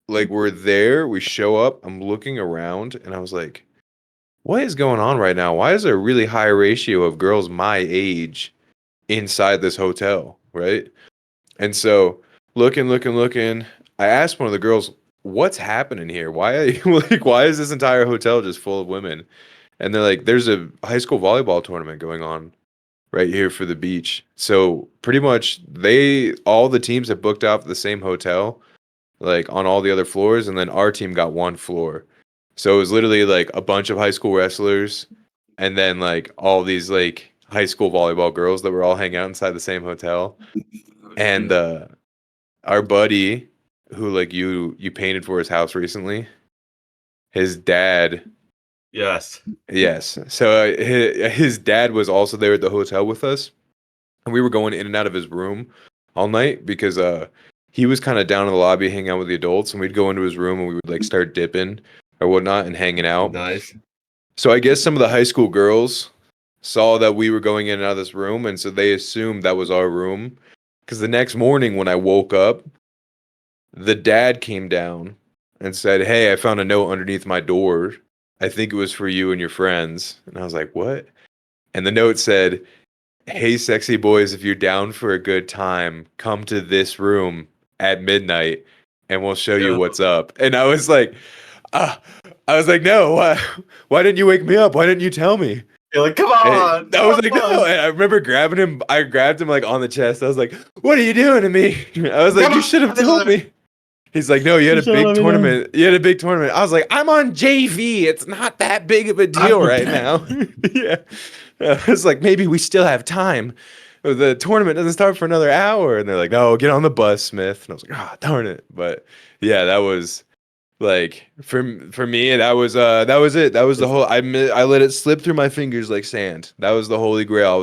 like we're there, we show up, I'm looking around, and I was like, what is going on right now? Why is there a really high ratio of girls my age inside this hotel, right? And so looking, I asked one of the girls, what's happening here? Why are you, like why is this entire hotel just full of women? And they're like, there's a high school volleyball tournament going on right here for the beach. So pretty much all the teams have booked out the same hotel, like on all the other floors, and then our team got one floor. So it was literally like a bunch of high school wrestlers and then like all these like high school volleyball girls that were all hanging out inside the same hotel. And our buddy who like you painted for his house recently, his dad, Yes. yes. So his dad was also there at the hotel with us, and we were going in and out of his room all night because he was kind of down in the lobby hanging out with the adults, and we'd go into his room and we would like start dipping or whatnot and hanging out. Nice. So I guess some of the high school girls saw that we were going in and out of this room, and so they assumed that was our room. Because the next morning when I woke up, the dad came down and said, "Hey, I found a note underneath my door. I think it was for you and your friends." And I was like, "What?" And the note said, "Hey, sexy boys, if you're down for a good time, come to this room at midnight and we'll show you what's up." And I was like, uh, no, why didn't you wake me up? Why didn't you tell me? You're like, come on. And I was like, no. And I remember grabbing him. I grabbed him like on the chest. I was like, what are you doing to me? I was like, you should have told me. He's like, no, you had a big tournament. You had a big tournament. I was like, I'm on JV. It's not that big of a deal right now. Yeah. I was like, maybe we still have time. The tournament doesn't start for another hour. And they're like, no, get on the bus, Smith. And I was like, ah, darn it. But yeah, that was like for me, that was it. That was the whole. I let it slip through my fingers like sand. That was the holy grail. I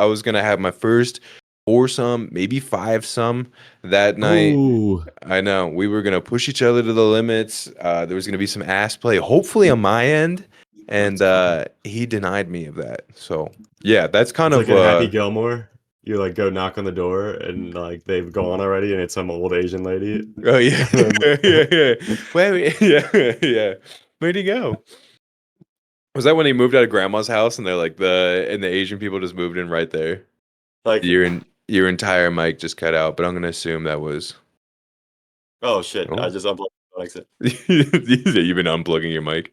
was gonna have my first foursome, maybe five-some that night. Ooh. I know we were gonna push each other to the limits. There was gonna be some ass play, hopefully on my end, and he denied me of that. So yeah, that's kind It's of like a Happy Gilmore. You like go knock on the door and like they've gone already, and it's some old Asian lady. oh yeah, yeah. Wait, yeah. Where'd he go? Was that when he moved out of grandma's house and they're like the Asian people just moved in right there? Like Your entire mic just cut out, but I'm gonna assume that was. oh shit! Oh. I just unplugged the exit. You've been unplugging your mic.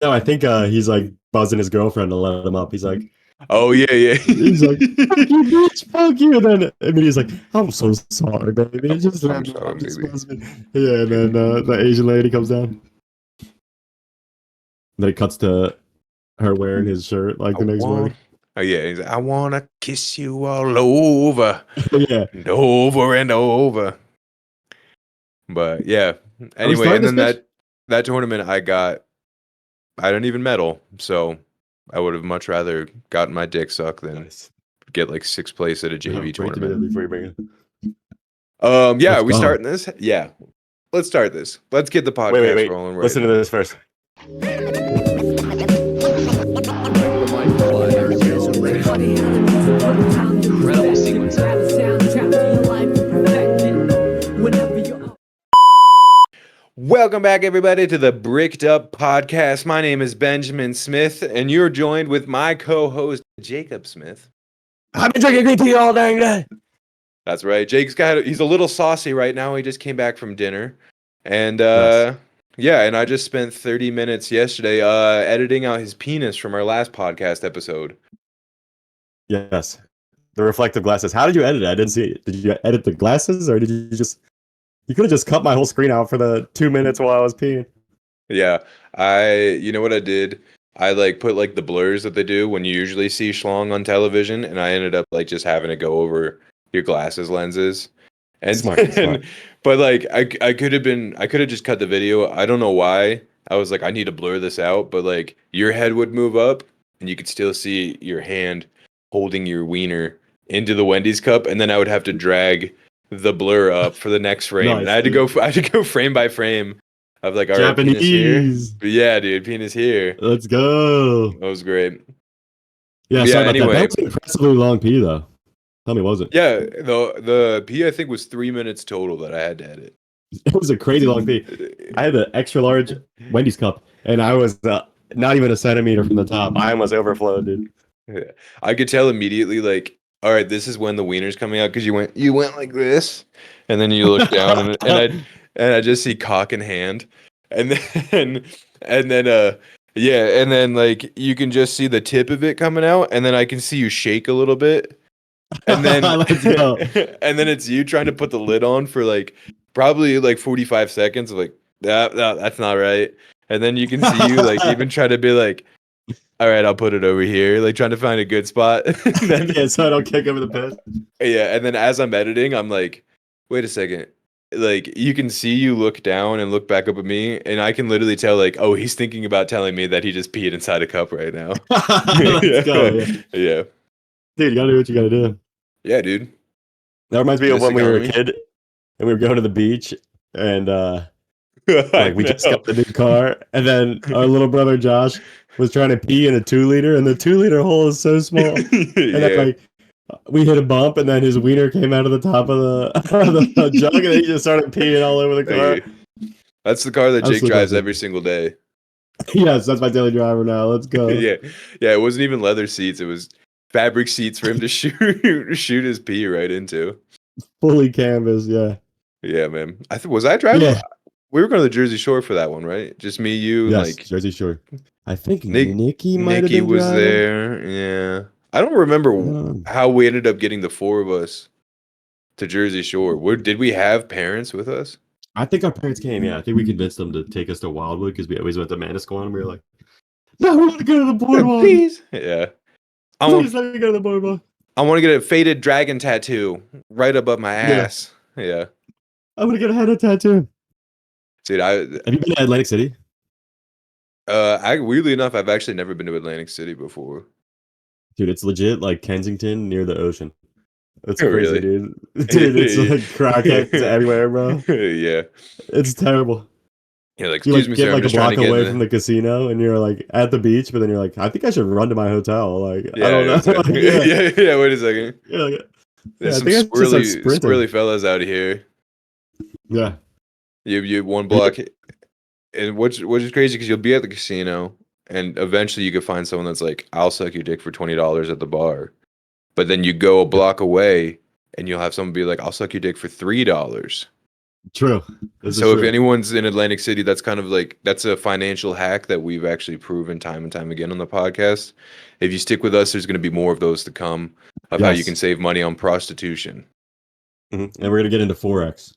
No, I think he's like buzzing his girlfriend to let him up. He's like, oh yeah. he's like, fuck you, bitch, fuck you. And then he's like, I'm so sorry, baby. Just I'm sorry, baby. Yeah, and then the Asian lady comes down. And then it cuts to her wearing his shirt like the next morning. Oh yeah, he's like, I wanna kiss you all over, Yeah, and over and over. But yeah, anyway, and then that tournament I didn't even medal, so I would have much rather gotten my dick sucked than get like sixth place at a JV tournament. Before you bring it. Yeah, are we starting this? Yeah, let's start this. Let's get the podcast Wait. rolling. Right Listen to this first. Incredible sequence. Welcome back, everybody, to the Bricked Up Podcast. My name is Benjamin Smith, and you're joined with my co-host, Jacob Smith. I've been drinking green tea all dang day. That's right. He's a little saucy right now. He just came back from dinner. And, Yes. yeah, and I just spent 30 minutes yesterday editing out his penis from our last podcast episode. Yes. The reflective glasses. How did you edit it? I didn't see it. Did you edit the glasses or did you just... You could have just cut my whole screen out for the 2 minutes while I was peeing. Yeah, you know what I did? I like put like the blurs that they do when you usually see schlong on television, and I ended up like just having to go over your glasses lenses. And, Smart. But like I could have just cut the video. I don't know why. I was like, I need to blur this out, but like your head would move up and you could still see your hand holding your wiener into the Wendy's cup, and then I would have to drag the blur up for the next frame. Nice, and I had to go frame by frame of like, all right, Japanese. penis here. Yeah, dude, penis here. Let's go. That was great. Yeah, Yeah, sorry about anyway. that. That was an impressively long pee, though. Tell me, was it? Yeah, the pee I think was 3 minutes total that I had to edit. It was a crazy long pee. I had an extra large Wendy's cup, and I was not even a centimeter from the top. I almost overflowed, dude. Yeah. I could tell immediately, like, all right, this is when the wiener's coming out because you went like this, and then you look down and I just see cock in hand, and then and then like you can just see the tip of it coming out, and then I can see you shake a little bit, and then Let's go. and then it's you trying to put the lid on for like probably like 45 seconds of like that's not right, and then you can see you like even try to be like, all right, I'll put it over here, like trying to find a good spot. And then, Yeah, so I don't kick over the piss. yeah, and then as I'm editing, I'm like, wait a second. Like you can see you look down and look back up at me, and I can literally tell like, oh, he's thinking about telling me that he just peed inside a cup right now. Let's go. Yeah. Yeah. Dude, you gotta do what you gotta do. Yeah, dude. That reminds me of This when we were a economy. kid and we were going to the beach and I like we just know. got the new car and then our little brother Josh was trying to pee in a 2 liter and the 2 liter hole is so small. And then Yeah. like we hit a bump and then his wiener came out of the top of the jug and then he just started peeing all over the car. That's the car that Jake Absolute drives classic. every single day. Yes, that's my daily driver now. Let's go. Yeah. Yeah, it wasn't even leather seats, it was fabric seats for him to shoot his pee right into. Fully canvas, yeah. Yeah, man. Was I driving? Yeah. We were going to the Jersey Shore for that one, right? Just me, you, and Yes, like Jersey Shore. I think Nick, Nikki might have Nikki been was driving. there. Yeah. I don't remember how we ended up getting the four of us to Jersey Shore. Did we have parents with us? I think our parents came, yeah. I think we convinced them to take us to Wildwood because we always went to Manasquan and we were like, no, we want to go to the boardwalk. Please. Yeah. Please let me go to the boardwalk. I want to get a faded dragon tattoo right above my Yeah. ass. Yeah. I'm going to get a head tattoo. Dude, Have you been to Atlantic City? weirdly enough, I've actually never been to Atlantic City before. Dude, it's legit like Kensington near the ocean. It's Oh, crazy, really? dude. Dude, it's like crackheads everywhere, bro. Yeah. It's terrible. Yeah, like, You excuse like me, get sir, I'm like a just trying block to get away in from the casino and you're like at the beach, but then you're like, I think I should run to my hotel. Like, I don't know. Like, yeah. Yeah, wait a second. Yeah, like, There's I some think I just start squirrely sprinting. fellas out here. Yeah. You one block, and which is crazy because you'll be at the casino, and eventually you could find someone that's like, "I'll suck your dick for $20 at the bar," but then you go a block away, and you'll have someone be like, "I'll suck your dick for $3." True. This is So if true. anyone's in Atlantic City, that's kind of like that's a financial hack that we've actually proven time and time again on the podcast. If you stick with us, there's going to be more of those to come of how you Yes. can save money on prostitution. And we're gonna get into Forex.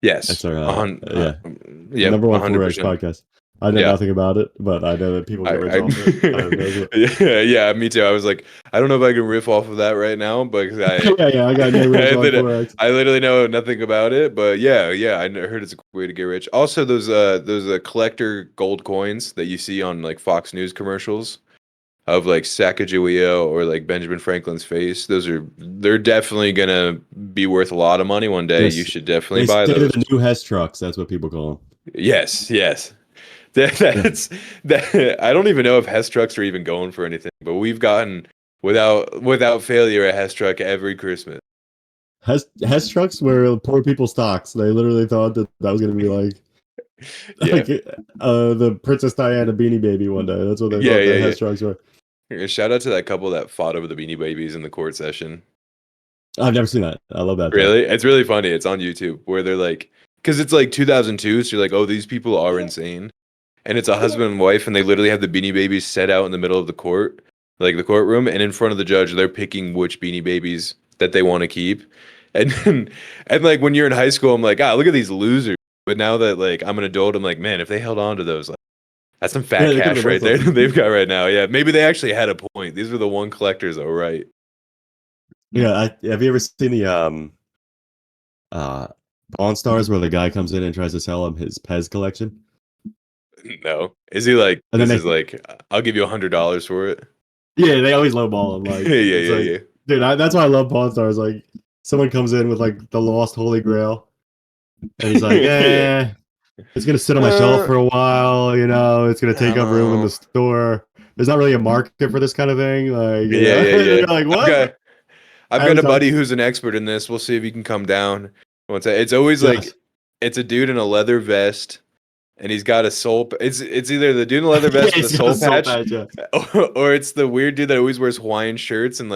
Yes. That's our Yeah. number one 100%. Forex podcast. I know nothing about it, but I know that people get rich off it. Yeah, me too. I was like, I don't know if I can riff off of that right now, but yeah, I got no riff on Forex. I literally know nothing about it. But yeah, I heard it's a way to get rich. Also, those collector gold coins that you see on like Fox News commercials of like Sacagawea or like Benjamin Franklin's face. They're definitely gonna be worth a lot of money one day. Yes. You should definitely They buy say they're those. the new Hess trucks. That's what people call them. Yes. That's that. I don't even know if Hess trucks are even going for anything, but we've gotten without failure a Hess truck every Christmas. Hess trucks were poor people stocks. They literally thought that was gonna be like, Yeah. the Princess Diana Beanie Baby one day. That's what they thought the Hess trucks were. Shout out to that couple that fought over the Beanie Babies in the court session. I've never seen that. I love that. Really? It's really funny. It's on YouTube where they're like, because it's like 2002, so you're like, oh, these people are insane. And it's a husband and wife, and they literally have the Beanie Babies set out in the middle of the court, like the courtroom, and in front of the judge, they're picking which Beanie Babies that they want to keep. And like when you're in high school, I'm like, look at these losers. But now that like I'm an adult, I'm like, man, if they held on to those, like, that's some fat cash right there they've got right now. Yeah, maybe they actually had a point. These were the one collectors, all right. Yeah, have you ever seen the Pawn Stars where the guy comes in and tries to sell him his Pez collection? No, is he like? And then this is like, I'll give you $100 for it. Yeah, they always lowball him. Like, yeah. Dude, that's why I love Pawn Stars. Like, someone comes in with like the lost Holy Grail, and he's like, "Yeah, it's gonna sit on my shelf for a while. You know, it's gonna take up room in the store. There's not really a market for this kind of thing." Like, yeah. You're like, what? I've got a buddy who's an expert in this. We'll see if he can come down. It's always like it's a dude in a leather vest, and he's got a soul. It's either the dude in the leather vest with he's a got soul patch, yeah. or it's the weird dude that always wears Hawaiian shirts and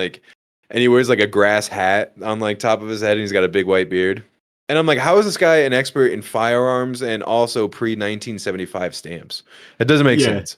he wears like a grass hat on like top of his head, and he's got a big white beard. And I'm like, how is this guy an expert in firearms and also pre-1975 stamps? It doesn't make Yeah. sense.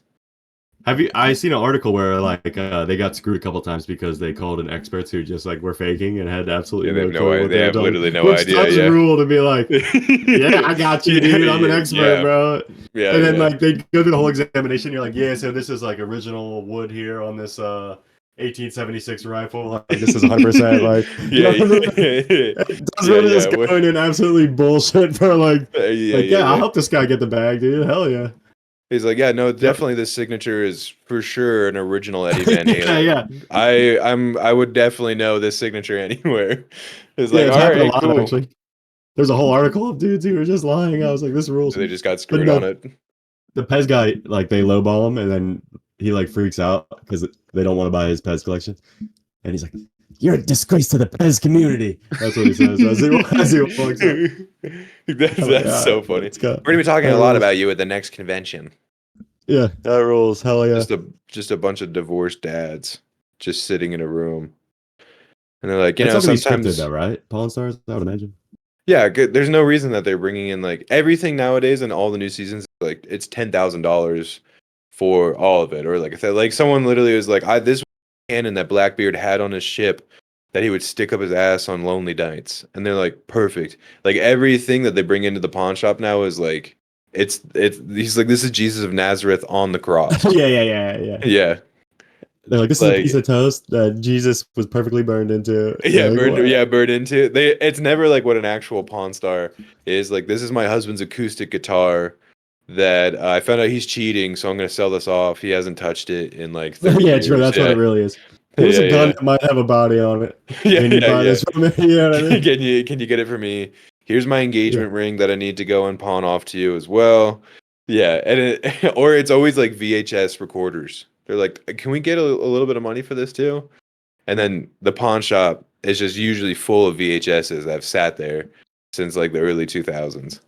I seen an article where like they got screwed a couple times because they called in experts who just like were faking and had absolutely Yeah, they no have no clue idea. what They were have talking. literally no Which idea. such Yeah. a rule to be like, yeah, I got you, dude. I'm an expert, bro. Yeah, And then yeah. like they go through the whole examination. You're like, yeah, so this is like original wood here on this 1876 rifle. Like this is 100% like yeah, it does really just go in and absolutely bullshit for like I hope this guy get the bag, dude. Hell yeah. He's like, yeah, no, definitely this signature is for sure an original Eddie Van Halen. Yeah. I would definitely know this signature anywhere. It's Yeah, like, it's all happened a right, lot cool. actually. There's a whole article of dudes who were just lying. I was like, this rules. They just got But screwed on it. the Pez guy, like they lowball him, and then he like freaks out because they don't want to buy his Pez collection, and he's like, "You're a disgrace to the Pez community." That's what he says as he walks up. That's so funny. We're gonna be talking a lot about you at the next convention. Yeah, that rules. Hell yeah. Just a bunch of divorced dads just sitting in a room, and they're like, That's sometimes scripted though, right? Pawn Stars, I would imagine. Yeah, there's no reason that they're bringing in like everything nowadays and all the new seasons. Like it's $10,000 for all of it, or like if like someone literally was like, this cannon that Blackbeard had on his ship that he would stick up his ass on lonely nights, and they're like perfect. Like everything that they bring into the pawn shop now is like it's he's like, this is Jesus of Nazareth on the cross. yeah. Yeah. They're like, this is a piece of toast that Jesus was perfectly burned into. Yeah, like, burned into. It's never like what an actual Pawn Star is. Like, this is my husband's acoustic guitar that I found out he's cheating, so I'm gonna sell this off. He hasn't touched it in like 30 yeah, years. true. That's what it really is. Here's a gun that might have a body on it. Can you buy this from me? You know what I mean? Can you get it for me? Here's my engagement ring that I need to go and pawn off to you as well. Yeah, and or it's always like VHS recorders. They're like, can we get a little bit of money for this too? And then the pawn shop is just usually full of VHSs that have sat there since like the early 2000s.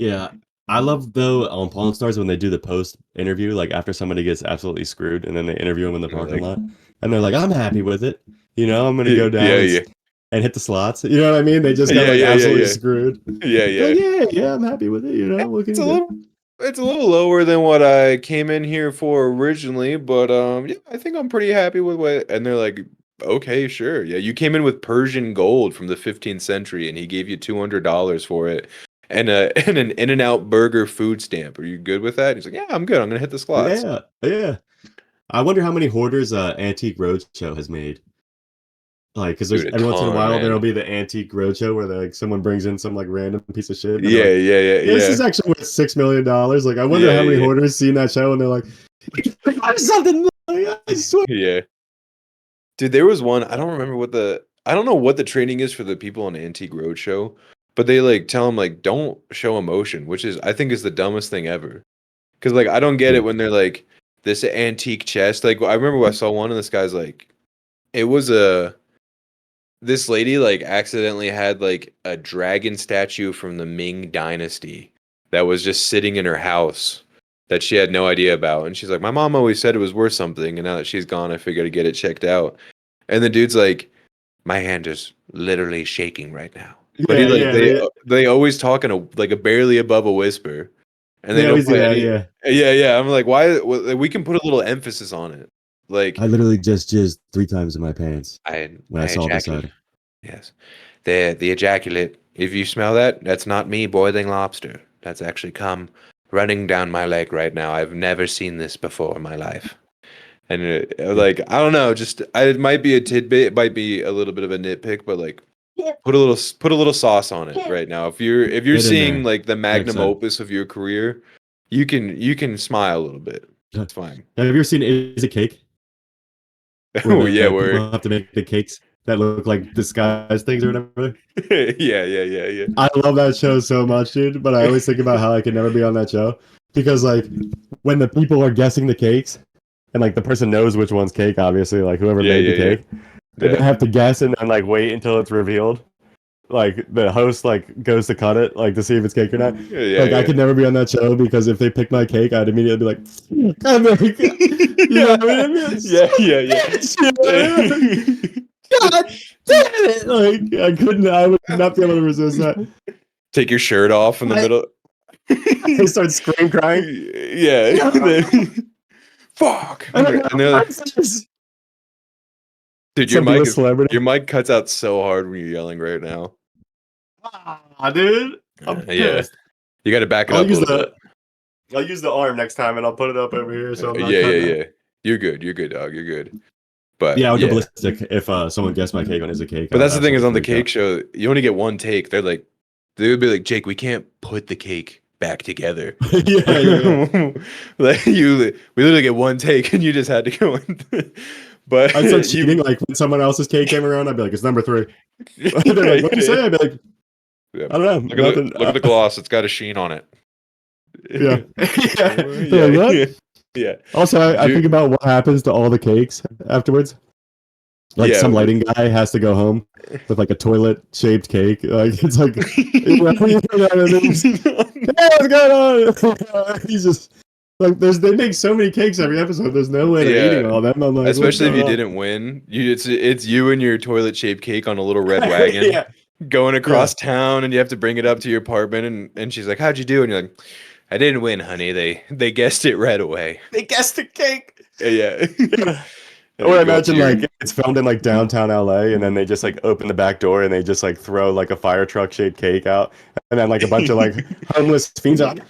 Yeah. I love though on Pawn Stars when they do the post interview, like after somebody gets absolutely screwed and then they interview them in the parking lot. And they're like, I'm happy with it. I'm gonna go down and hit the slots. You know what I mean? They just got absolutely screwed. Yeah, I'm happy with it, What can you do? It's a little lower than what I came in here for originally, but yeah, I think I'm pretty happy with what. And they're like, okay, sure, yeah, you came in with Persian gold from the 15th century, and he gave you $200 for it, and and an In-N-Out burger food stamp. Are you good with that? He's like, yeah, I'm good. I'm gonna hit the slots. Yeah. I wonder how many hoarders Antique Roadshow has made. Like, because there's every once in a while there'll be the Antique Roadshow where like someone brings in some like random piece of shit. Yeah. This is actually worth $6 million. Like, I wonder how many hoarders seen that show and they're like, something. I swear. Yeah, dude, there was one. I don't know what the training is for the people on Antique Roadshow, but they like tell them like, don't show emotion, which is I think is the dumbest thing ever. Because like I don't get it when they're like, this antique chest. Like I remember I saw one and this guy's like, it was this lady like accidentally had like a dragon statue from the Ming Dynasty that was just sitting in her house that she had no idea about. And she's like, my mom always said it was worth something, and now that she's gone, I figured to get it checked out. And the dude's like, my hand is literally shaking right now. But they always talk in a barely above a whisper. And they don't put yeah. I'm like, why? We can put a little emphasis on it. Like, I literally just jizzed 3 times in my pants when I saw this item. Yes, the ejaculate. If you smell that, that's not me boiling lobster. That's actually cum running down my leg right now. I've never seen this before in my life. And like, I don't know, just it might be a tidbit, it might be a little bit of a nitpick, but like, put a little sauce on it right now. If you're seeing like the magnum opus of your career, you can smile a little bit. It's fine. Have you ever seen Is It Cake? Where people have to make the cakes that look like disguise things or whatever. Yeah. I love that show so much, dude. But I always think about how I could never be on that show because, like, when the people are guessing the cakes, and like the person knows which one's cake, obviously, like whoever made the cake, they have to guess and then like wait until it's revealed. like the host like goes to cut it like to see if it's cake or not. Yeah, Like I could never be on that show because if they pick my cake, I'd immediately be like, America. You know what I mean? God damn it! Like I would not be able to resist that. Take your shirt off in the middle. I start scream crying. Yeah. Fuck. And they're like, dude, Some people celebrity. your mic cuts out so hard when you're yelling right now. Dude, I'm Yeah. pissed. You got to back it up a little bit. I'll use the arm next time, and I'll put it up over here. So I'm not Yeah. You're good, dog. You're good. But yeah, I'll go ballistic if someone guessed my cake on is a cake. But that's the thing is on the cake show, you only get one take. They would be like, Jake, we can't put the cake back together. yeah. Like we literally get one take, and you just had to go in. But I'd start cheating. Like when someone else's cake came around, I'd be like, "It's number 3." They're like, "What'd you say?" I'd be like, yeah. "I don't know." Look at the gloss; it's got a sheen on it. Yeah. Yeah. Yeah. Also, I think about what happens to all the cakes afterwards. Like some lighting guy has to go home with like a toilet-shaped cake. Like it's like, hey, what's going on? He's just like, they make so many cakes every episode. There's no way they're eating all of them. I'm like, especially if you didn't win, it's you and your toilet-shaped cake on a little red wagon going across town, and you have to bring it up to your apartment. And she's like, "How'd you do?" And you're like, "I didn't win, honey. They guessed it right away. They guessed the cake." Yeah. Or imagine like it's filmed in like downtown LA, and then they just like open the back door and they just like throw like a fire truck shaped cake out, and then like a bunch of like homeless fiends are like,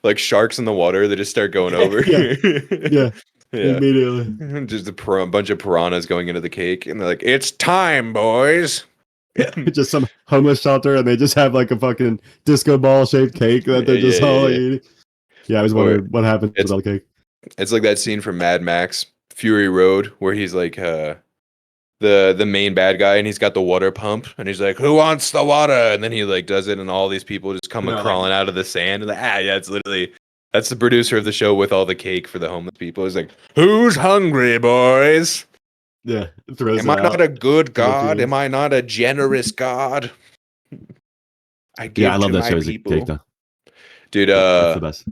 like sharks in the water. They just start going over. Yeah. Immediately. Just a bunch of piranhas going into the cake, and they're like, "It's time, boys." Just some homeless shelter, and they just have like a fucking disco ball shaped cake that they're just all like eating. Yeah, I was wondering what happens with all the cake. It's like that scene from Mad Max Fury Road where he's like the main bad guy, and he's got the water pump, and he's like, "Who wants the water?" And then he like does it, and all these people just come crawling out of the sand, and like, it's literally that's the producer of the show with all the cake for the homeless people. He's like, "Who's hungry, boys?" Yeah. Am I not a good God? Am I not a generous God? I love that show as a cake, though. Dude, that's the best.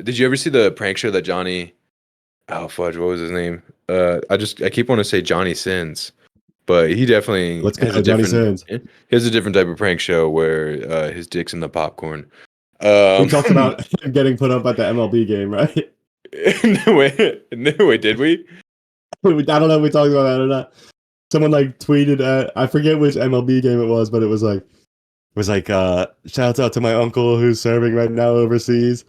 Did you ever see the prank show that Johnny? Oh fudge, what was his name? I keep wanting to say Johnny Sins, but he definitely has a different type of prank show where his dick's in the popcorn. We talked about him getting put up at the MLB game, right? No way, did we? I don't know if we talked about that or not. Someone like tweeted at, I forget which MLB game it was, but it was like shouts out to my uncle who's serving right now overseas.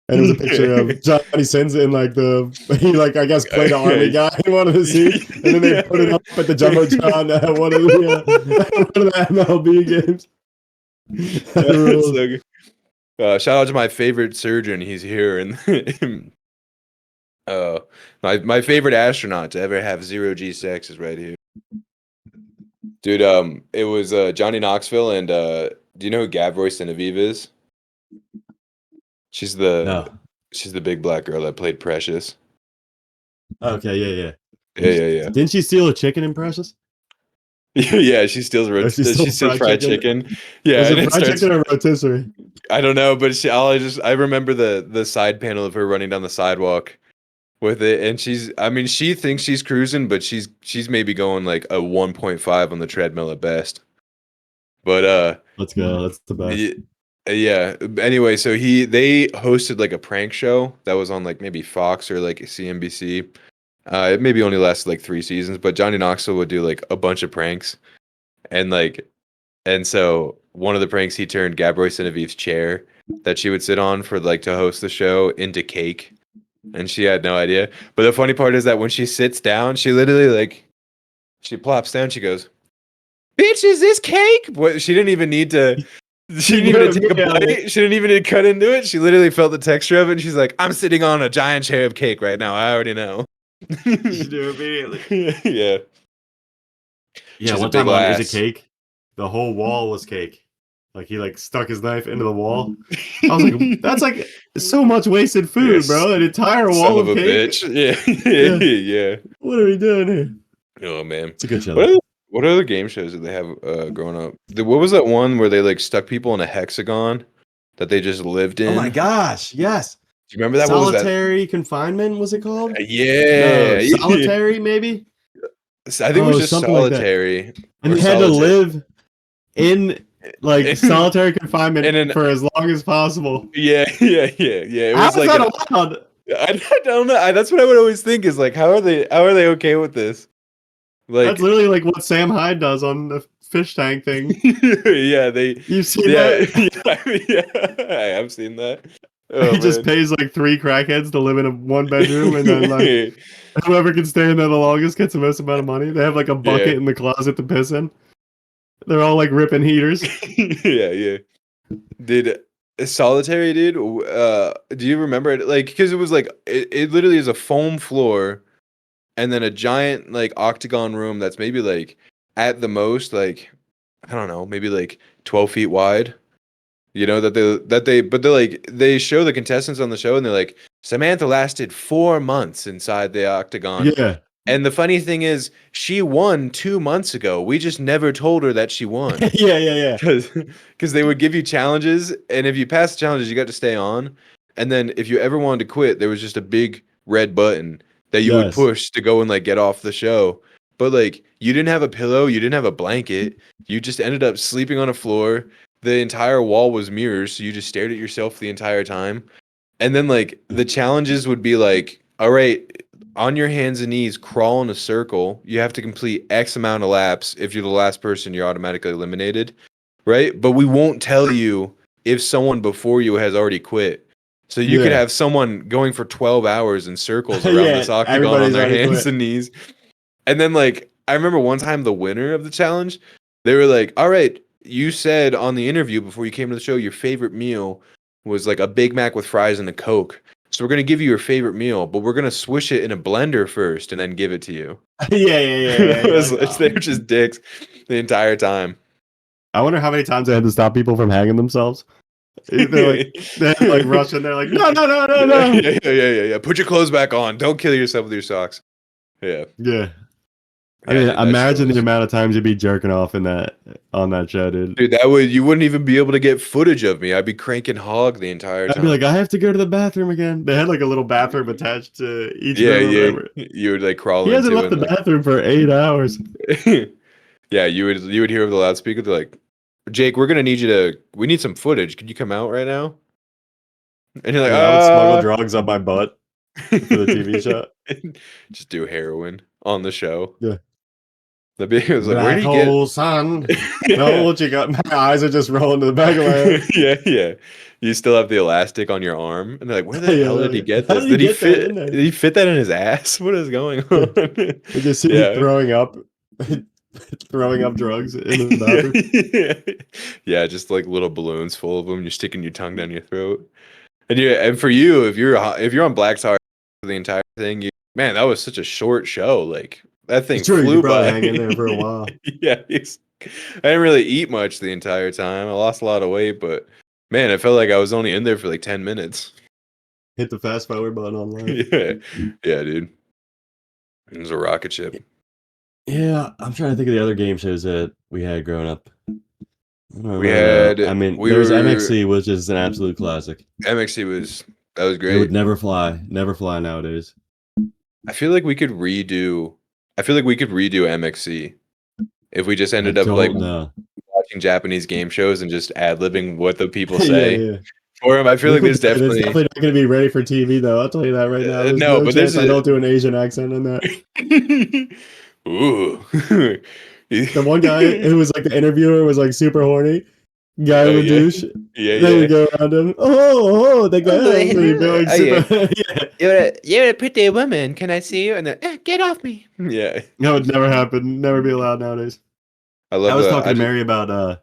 And it was a picture of Johnny Sins in like he like I guess played an army guy in one of the scenes, and then they put it up at the Jumbotron at one of the MLB games. Shout out to my favorite surgeon. He's here, and my favorite astronaut to ever have 0G sex is right here, dude. It was Johnny Knoxville, and do you know who Gavroy Genevieve is? She's the big black girl that played Precious. Okay, yeah. Didn't she steal a chicken in Precious? Yeah, she steals fried chicken. Yeah, is it fried chicken or rotisserie? I don't know, but I remember the side panel of her running down the sidewalk with it, and she thinks she's cruising, but she's maybe going like a 1.5 on the treadmill at best. But let's go. That's the best. Yeah. Anyway, so they hosted like a prank show that was on like maybe Fox or like CNBC. It maybe only lasted like 3 seasons, but Johnny Knoxville would do like a bunch of pranks, and so one of the pranks he turned Gavroy Genevieve's chair that she would sit on for like to host the show into cake, and she had no idea. But the funny part is that when she sits down, she literally like she plops down. She goes, "Bitch, is this cake?" What? She didn't even need to. She didn't even take a bite. She didn't even need to cut into it. She literally felt the texture of it, and she's like, "I'm sitting on a giant chair of cake right now. I already know." You do immediately. Yeah. Yeah, one time on Is It Cake? The whole wall was cake. Like he like stuck his knife into the wall. I was like, that's like so much wasted food, Yes. bro. An entire Son wall of of a cake. bitch. Yeah. Yeah. Yeah. What are we doing here? Oh man. It's a good show. What other game shows did they have growing up? What was that one where they like stuck people in a hexagon that they just lived in? Oh my gosh, yes. Do you remember that? What was that? Solitary confinement was it called? Yeah. No, solitary maybe? I think it was just Something like that. solitary. And or they had to solitaire. live in like In- solitary confinement in an- for as long as possible. Yeah. It How was is like that allowed? I don't know. That's what I would always think is like, how are they okay with this? Like, That's literally like what Sam Hyde does on the fish tank thing. yeah, You've seen yeah, that? yeah, I have seen that. Oh, He just man. pays like 3 crackheads to live in a 1 bedroom, and then like whoever can stay in there the longest gets the most amount of money. They have like a bucket Yeah. in the closet to piss in. They're all like ripping heaters. Yeah. Did solitary, dude? Do you remember it? Like, because it was like it literally is a foam floor, and then a giant like octagon room that's maybe like at the most like I don't know, maybe like 12 feet wide. You know but they're like they show the contestants on the show and they're like Samantha lasted 4 months inside the octagon. Yeah. And the funny thing is she won 2 months ago. We just never told her that she won. Yeah. Because they would give you challenges, and if you passed the challenges, you got to stay on. And then if you ever wanted to quit, there was just a big red button that you would Yes. push to go and like get off the show. But like you didn't have a pillow, you didn't have a blanket, you just ended up sleeping on a floor. The entire wall was mirrors, so you just stared at yourself the entire time. And then like the challenges would be like, all right, on your hands and knees, crawl in a circle. You have to complete X amount of laps. If you're the last person, you're automatically eliminated. Right? But we won't tell you if someone before you has already quit. So you could Yeah. have someone going for 12 hours in circles around Yeah, this octagon on everybody's their already hands quit. and knees. And then like I remember one time the winner of the challenge, they were like, "All right, you said on the interview before you came to the show your favorite meal was like a Big Mac with fries and a Coke. So we're gonna give you your favorite meal, but we're gonna swish it in a blender first and then give it to you." Yeah. They were just dicks the entire time. I wonder how many times they had to stop people from hanging themselves. They're like rushing. They're like, no. Yeah. Put your clothes back on. Don't kill yourself with your socks. Yeah. Yeah. I Yeah, mean, dude, that imagine show the was- amount of times you'd be jerking off on that show, dude. Dude, you wouldn't even be able to get footage of me. I'd be cranking hog the entire I'd time. be like, I have to go to the bathroom again. They had like a little bathroom attached to each room or whatever. You would like crawl He hasn't into left the and bathroom for 8 hours. like, yeah, you would hear over the loudspeaker. They're like, Jake, we need some footage. Can you come out right now? And you're like, I would smuggle drugs up my butt for the TV show. Just do heroin on the show. Yeah. The big was like, where Black do you hole sun. get? No, what you got? My eyes are just rolling to the back of my head. Yeah. You still have the elastic on your arm, and they're like, "Where the Yeah, hell they're did he like, get how this? did he Did he get that fit? in there?" Did he fit that in his ass? What is going on?" They just see me throwing up drugs in the bathroom. Yeah, just like little balloons full of them. You're sticking your tongue down your throat, and for you, if you're on Black Tar for the entire thing, man, that was such a short show. Like that thing It's true, you flew could probably by. hang in there for a while. Yeah, I didn't really eat much the entire time. I lost a lot of weight, but man, I felt like I was only in there for like 10 minutes. Hit the fast forward button on life. Yeah, dude. It was a rocket ship. Yeah, I'm trying to think of the other game shows that we had growing up. We had. There was MXC, which is an absolute classic. MXC was great. It would never fly nowadays. I feel like we could redo MXC if we just ended up like watching Japanese game shows and just ad-libbing what the people say. Yeah. For him, I feel like there's definitely not going to be ready for TV though. I'll tell you that right now. There's no, but chance there's I don't do an Asian accent in that. Ooh. The one guy who was like the interviewer was like super horny. Guy with douche. Yeah. Then we go around him. Oh, the guy. You're a pretty woman. Can I see you? And then get off me. Yeah. That would never happen. Never be allowed nowadays. I was talking to Mary about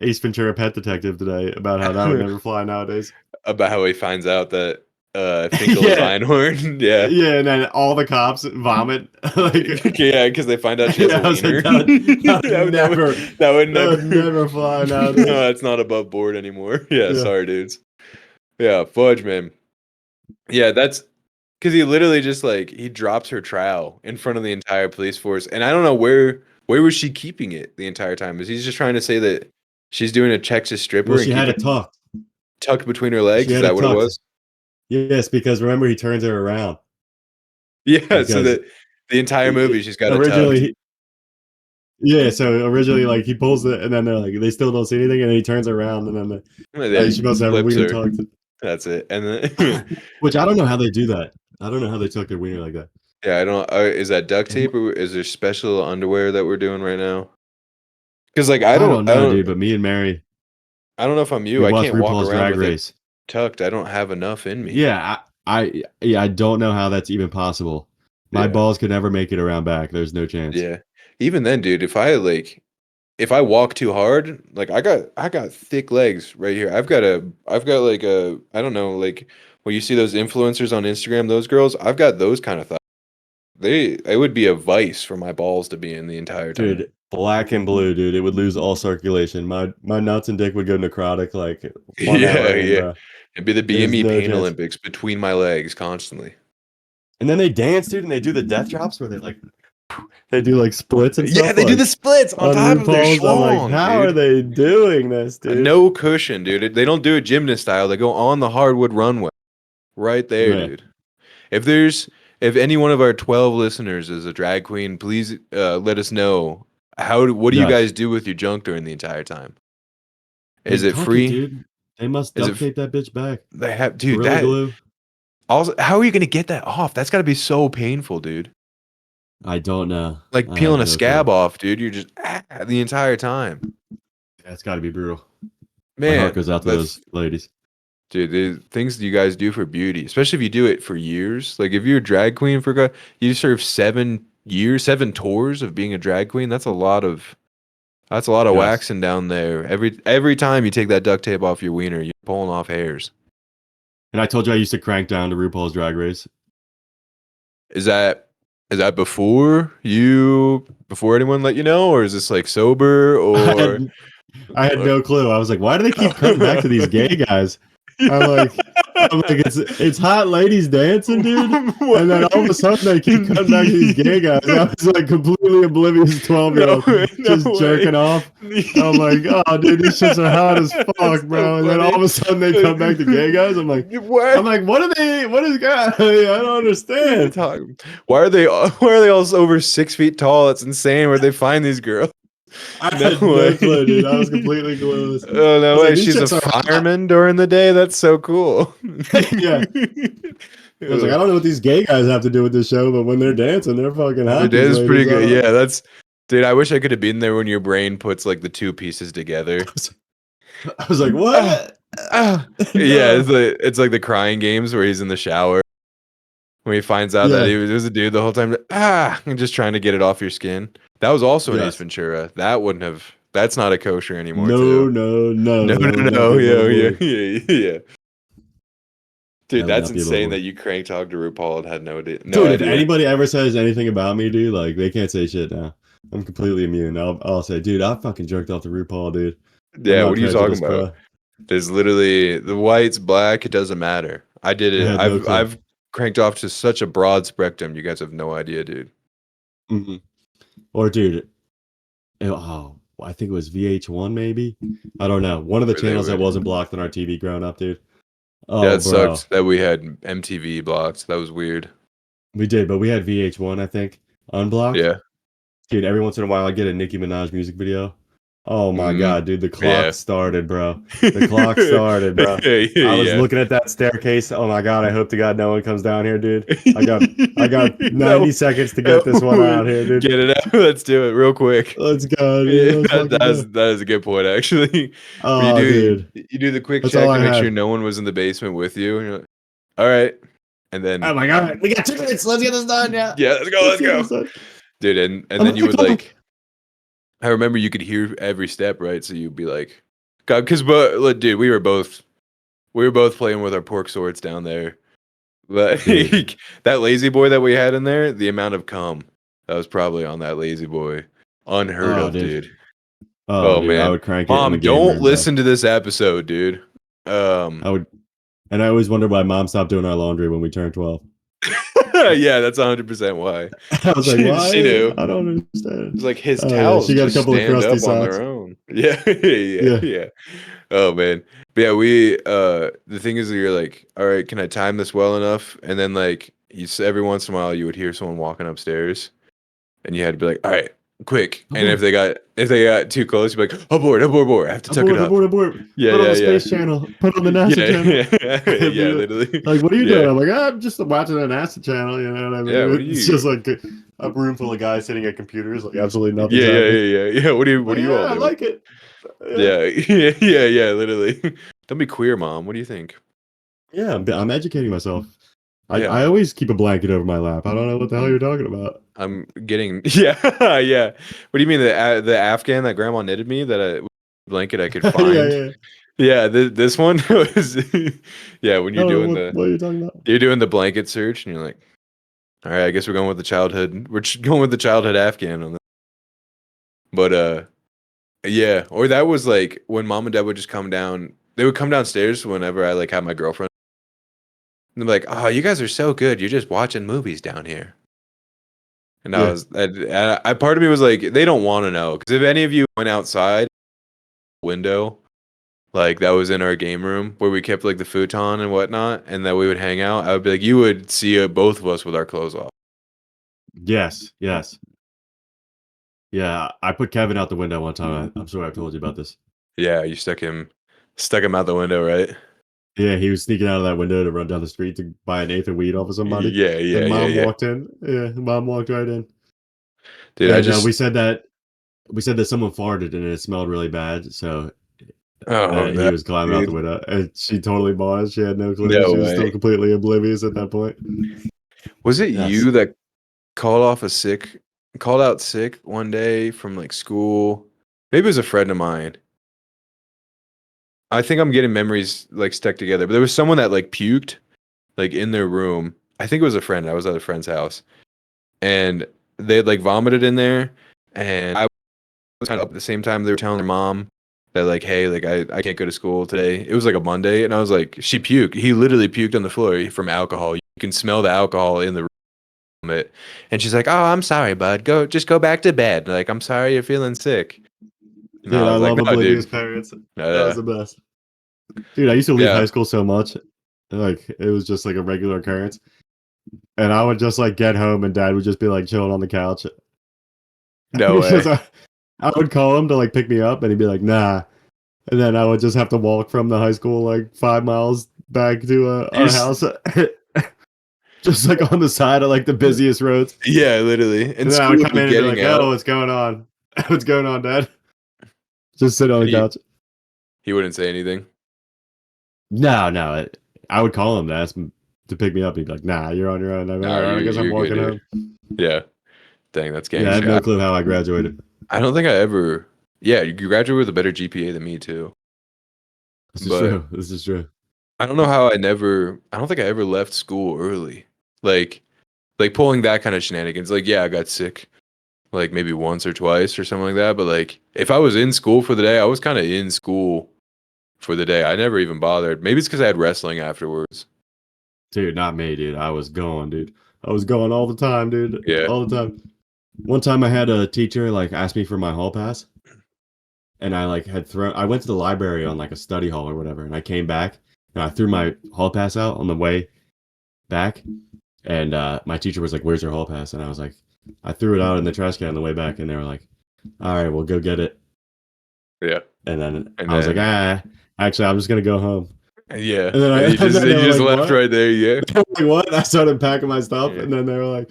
Ace Ventura: Pet Detective today about how that would never fly nowadays. About how he finds out that Finkel's Yeah. Einhorn. Yeah. Yeah, and then all the cops vomit. Like, Yeah, because they find out she has yeah, a I was wiener. like, that would never, that would that never, would never fly no, nowadays. that's not above board anymore. Yeah, Yeah. sorry, dudes. Yeah, fudge, man. Yeah, that's because he literally just like he drops her trowel in front of the entire police force, and I don't know where was she keeping it the entire time? Is he just trying to say that she's doing a Texas stripper Well, and she had keep it it tucked. tucked between her legs? She Is had that it what it tucked. was? Yes, because remember he turns her around Yeah, so because the entire movie she's got it tucked. originally, yeah. So originally, like he pulls it, and then they're like, they still don't see anything, and then he turns around, and then And then she must have her flips wiener her. tucked. That's it. And then Which I don't know how they do that. I don't know how they tuck their wiener like that. yeah, I don't. Is that duct tape or is there special underwear that we're doing right now? Because like I don't I know, don't, dude. But me and Mary, I don't know if I'm you. we I watched can't walk RuPaul's around Drag with it Race. tucked. I don't have enough in me. Yeah, I don't know how that's even possible. My Yeah. balls could never make it around back. There's no chance. Yeah. Even then, dude, if I walk too hard, like I got thick legs right here. I've got like a I don't know, like when you see those influencers on Instagram, those girls, I've got those kind of thighs. It would be a vice for my balls to be in the entire time. Dude, black and blue, dude. It would lose all circulation. My nuts and dick would go necrotic like 1 hour Yeah, in, yeah. bro. It'd be the There's BME no Pain chance. Olympics between my legs constantly. And then they dance, dude, and they do the death drops where they do like splits and stuff. Yeah, they do like, the splits on top of their RuPaul's. I'm like, schlong, how dude. are they doing this, dude? No cushion, dude. They don't do it gymnast style. They go on the hardwood runway. Right there, Yeah. dude. If any one of our 12 listeners is a drag queen, please let us know what do you Yes. guys do with your junk during the entire time? Is They it tuck free? dude? They must Is duct tape that bitch back. They have, dude, Gorilla that glue. also how are you gonna get that off? That's gotta be so painful, dude. I don't know. Like I peeling have a no scab clue. off, dude. You're just the entire time. That's got to be brutal. My heart Man, goes out to that's those ladies. dude, the things you guys do for beauty, especially if you do it for years. Like if you're a drag queen you serve 7 years, 7 tours of being a drag queen. That's a lot of Yes. waxing down there. Every time you take that duct tape off your wiener, you're pulling off hairs. And I told you I used to crank down to RuPaul's Drag Race. Is that before anyone let you know, or is this like sober or? I had no clue. I was like, why do they keep cutting back to these gay guys? I'm like, it's hot ladies dancing, dude. And then all of a sudden they keep cutting back to these gay guys. I was like completely oblivious 12-year-old just jerking off. I'm like, oh dude, these shits are hot as fuck, That's bro. so And then all of a sudden they come back to gay guys. I'm like, what is guys? I don't understand. Why are they all over 6 feet tall? It's insane where they find these girls. I had no clue, dude. I was completely clueless. Oh no way! Like, these She's a chicks are hot. fireman during the day. That's so cool. Yeah. I was like, I don't know what these gay guys have to do with this show, but when they're dancing, they're fucking hot. The day these is pretty ladies good. are. Yeah, dude. I wish I could have been there when your brain puts like the two pieces together. I was like, what? Yeah, it's like the crying games where he's in the shower when he finds out that he was a dude the whole time. And just trying to get it off your skin. That was also an Ace Ventura. That's not a kosher anymore. No. Yeah. Dude, That would that's not be insane illegal. that you crank talked to RuPaul and had no idea. Dude, if anybody ever says anything about me, dude, like they can't say shit now. I'm completely immune. I'll say, dude, I fucking jerked off to RuPaul, dude. Yeah, what are you talking about? There's literally the whites, black, it doesn't matter. I did it. I've cranked off to such a broad spectrum. You guys have no idea, dude. Mm-hmm. Or dude, I think it was VH1 maybe. I don't know. One of the channels that wasn't blocked on our TV growing up, dude. Oh, yeah, it sucked that we had MTV blocked. That was weird. We did, but we had VH1, I think, unblocked. Yeah. Dude, every once in a while I get a Nicki Minaj music video. Oh my god, dude, the clock started, bro. The clock started, bro. I was looking at that staircase. Oh my god, I hope to god no one comes down here, dude. I got 90 seconds to get this one out here, dude. Get it out. Let's do it real quick. Let's go, dude. That is a good point, actually. Oh, dude. You do the quick check to make sure no one was in the basement with you. And you're like, all right. And then oh my god, we got 2 minutes. Let's get this done. Yeah. Yeah, let's go. Dude, and then you would like I remember you could hear every step, right? So you'd be like, God, dude, we were both playing with our pork swords down there. Like Dude. that lazy boy that we had in there, the amount of cum that was probably on that lazy boy, unheard Oh, of, dude. dude. Oh, Oh dude, I man, would crank it in the mom, game don't room, bro. listen to this episode, dude. I would, and I always wonder why mom stopped doing our laundry when we turned 12. Yeah, that's 100% why. I was like, She why? knew. I don't understand. It's like his Oh yeah, towels she got a just couple of stand crusty up on socks. their own. Yeah, yeah, Yeah. yeah. Oh man. But yeah, we the thing is that you're like, all right, can I time this well enough? And then like every once in a while you would hear someone walking upstairs and you had to be like, all right, quick. And if they got too close, you'd be like, abort, abort, abort. I have to tuck it up. Abort. Yeah, Put on yeah, the yeah. Space Channel. Put on the NASA Yeah, channel. yeah, It'd be yeah, literally. like, what are you Yeah. doing? I'm like, I'm just watching the NASA channel. You know what I mean? Yeah, what are It's you? just like a room full of guys sitting at computers, like absolutely nothing's Yeah, yeah, happening. yeah, yeah. Yeah. What are Like, you all yeah, I doing? like it. Yeah, yeah, yeah, yeah, literally. Don't be queer, mom. What do you think? Yeah, I'm educating myself. Yeah. I always keep a blanket over my lap. I don't know what the hell you're talking about. I'm getting yeah, yeah. What do you mean the Afghan that grandma knitted me that blanket I could Yeah, find? yeah. Yeah, this one was yeah, when I you're don't know doing what are you talking about. you're doing the blanket search and you're like, all right, I guess we're going with the childhood. Going with the childhood Afghan on this. But yeah, or that was like when mom and dad would just come down. They would come downstairs whenever I like had my girlfriend. And they're like, "Oh, you guys are so good. You're just watching movies down here." And Yeah. I part of me was like, they don't want to know because if any of you went outside window, like that was in our game room where we kept like the futon and whatnot, and that we would hang out, I would be like, you would see both of us with our clothes off. Yes. Yeah, I put Kevin out the window one time. I'm sure I've told you about this. Yeah, you stuck him out the window, right? Yeah, he was sneaking out of that window to run down the street to buy an eighth of weed off of somebody. Yeah, yeah, And yeah, mom yeah. walked in. Yeah, mom walked right in. Dude, And we said that someone farted and it smelled really bad. So he was climbing out the window, and she totally bought it. She had no clue. No She was way. still completely oblivious at that point. Was it Yes. you that called out sick one day from like school? Maybe it was a friend of mine. I think I'm getting memories like stuck together, but there was someone that like puked like in their room. I think it was a friend. I was at a friend's house, and they had like vomited in there, and I was kind of up at the same time. They were telling their mom that like, hey, like I can't go to school today. It was like a Monday, and I was like, she puked. He literally puked on the floor from alcohol. You can smell the alcohol in the room. And she's like, oh, I'm sorry, bud. Just go back to bed. Like, I'm sorry you're feeling sick. And Dude, I I was like, love no, oblivious dude. parents. That Yeah. was the best. Dude, I used to leave Yeah. high school so much. Like, it was just like a regular occurrence. And I would just like get home and dad would just be like chilling on the couch. No way. Because I would call him to like pick me up and he'd be like, nah. And then I would just have to walk from the high school like 5 miles back to our house. Just like on the side of like the busiest roads. Yeah, literally. And And then I school would would come be in and be getting like, out. yo, what's going on? What's going on, dad? Just sit on the couch. He wouldn't say anything. No. I would call him to ask him to pick me up. He'd be like, nah, you're on your own. Nah, All right, I guess I'm you're good, walking dude. home. Yeah. Dang, that's Yeah, I have gangster. no clue how I graduated. I don't think I ever. Yeah, you graduated with a better GPA than me too. This is But true. This is true. I don't know how I don't think I ever left school early. Like pulling that kind of shenanigans. Like, yeah, I got sick like maybe once or twice or something like that. But like if I was in school for the day, I was kind of in school for the day. I never even bothered. Maybe it's because I had wrestling afterwards. Dude, not me, dude. I was going, dude. I was going all the time, dude. Yeah. All the time. One time I had a teacher like ask me for my hall pass. And I like I went to the library on like a study hall or whatever, and I came back and I threw my hall pass out on the way back. And my teacher was like, "Where's your hall pass?" And I was like, "I threw it out in the trash can on the way back." And they were like, "All right, well, go get it." Yeah. And then I was like, actually, I'm just gonna go home. Yeah. And then you just like, left what? right there. Yeah. Like, what? And I started packing my stuff, Yeah. and then they were like,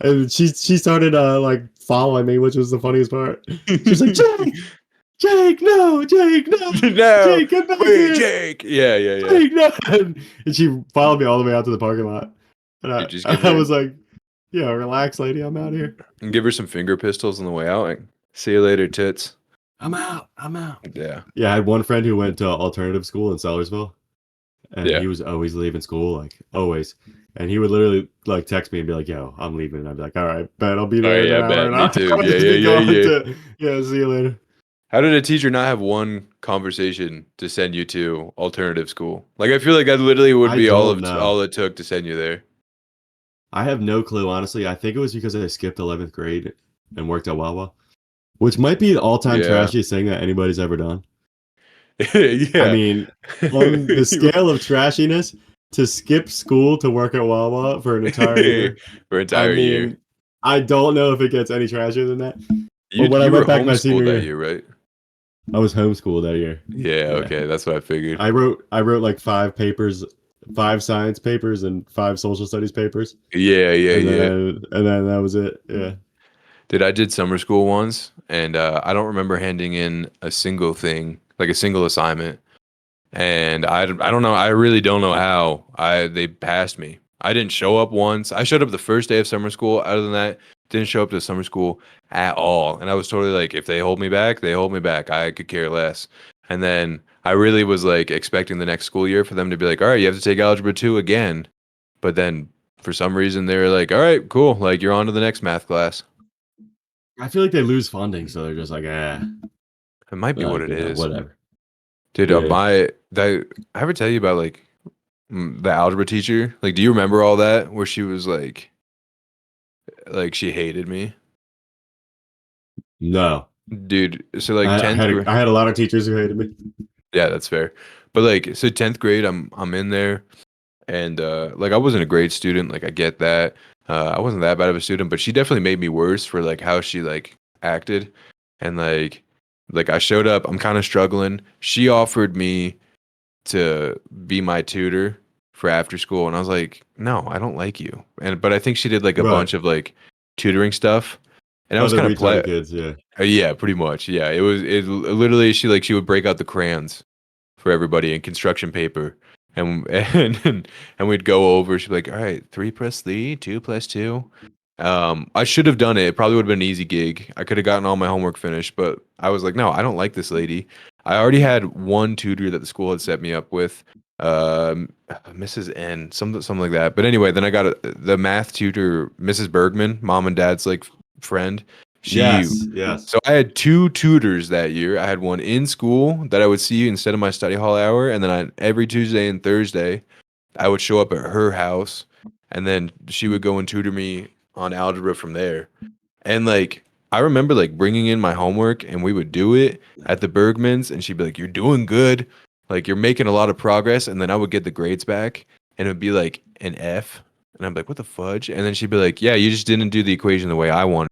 and she started like following me, which was the funniest part. She's like, Jake, no, Jake, no, No, Jake, get back wait, here. Jake. Yeah. Jake, no. And she followed me all the way out to the parking lot. And You just give I her- was like, yeah, relax, lady, I'm out here. And give her some finger pistols on the way out. Like, see you later, tits. I'm out. Yeah. Yeah, I had one friend who went to alternative school in Sellersville. and Yeah. he was always leaving school, like always. And he would literally like text me and be like, "Yo, I'm leaving." And I'd be like, "All right, bet I'll be Oh there in yeah, an hour." bet. And Me I too. would Yeah, just yeah, be yeah, going yeah. to, yeah, see you later. How did a teacher not have one conversation to send you to alternative school? Like I feel like that literally would I be don't know. all it took to send you there. I have no clue, honestly. I think it was because I skipped 11th grade and worked at Wawa, which might be the all-time Yeah. trashiest thing that anybody's ever done. I Yeah. mean, on the scale of trashiness, to skip school to work at Wawa for an entire year, For an I entire year. mean, I don't know if it gets any trashier than that. You But when I you were went back my homeschooled senior that year, year, right? I was homeschooled that year. Yeah, Yeah. okay, that's what I figured. I wrote like 5 papers, 5 science papers and 5 social studies papers. Yeah, yeah, And yeah. then that was it. Yeah. Dude, I did summer school once, and I don't remember handing in a single thing, like a single assignment. And I don't know. I really don't know how they passed me. I didn't show up once. I showed up the first day of summer school. Other than that, didn't show up to summer school at all. And I was totally like, if they hold me back, they hold me back. I could care less. And then I really was like expecting the next school year for them to be like, all right, you have to take algebra 2 again. But then for some reason they were like, all right, cool. Like you're on to the next math class. I feel like they lose funding, so they're just like, It might be what like, it is. whatever. Dude, Yeah. I ever tell you about like the algebra teacher? Like, do you remember all that where she was like she hated me? No. Dude, so like 10th grade. I had a lot of teachers who hated me. Yeah, that's fair. But like so 10th grade I'm in there and like I wasn't a great student, like I get that. I wasn't that bad of a student, but she definitely made me worse for like how she like acted and like I showed up, I'm kind of struggling. She offered me to be my tutor for after school and I was like, "No, I don't like you." And but I think she did like a Right. bunch of like tutoring stuff. And I was Other kind of play retarded kids, yeah. yeah, pretty much. Yeah, it literally she would break out the crayons for everybody in construction paper. And and we'd go over. She'd be like, "All right, 3 plus 3, 2 plus 2." I should have done it. It probably would have been an easy gig. I could have gotten all my homework finished, but I was like, "No, I don't like this lady." I already had one tutor that the school had set me up with, Mrs. N, something like that. But anyway, then I got the math tutor, Mrs. Bergman, mom and dad's like friend. She Yes. so I had 2 tutors that year. I had one in school that I would see instead of my study hall hour, and then every Tuesday and Thursday, I would show up at her house, and then she would go and tutor me on algebra from there. And like I remember like bringing in my homework, and we would do it at the Bergmans, and she'd be like, "You're doing good, like you're making a lot of progress." And then I would get the grades back, and it would be like an F, and I'm like, "What the fudge?" And then she'd be like, "Yeah, you just didn't do the equation the way I wanted."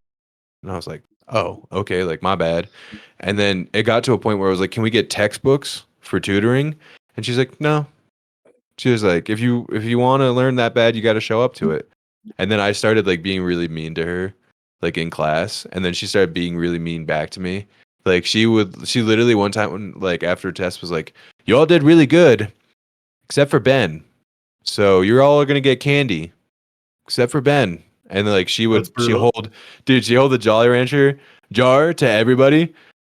And I was like, oh, okay, like my bad. And then it got to a point where I was like, can we get textbooks for tutoring? And she's like, no. She was like, if you want to learn that bad, you got to show up to it. And then I started like being really mean to her, like in class. And then she started being really mean back to me. Like she literally one time when like after a test was like, you all did really good, except for Ben. So you're all gonna get candy, except for Ben. And like That's she brutal. hold the Jolly Rancher jar to everybody.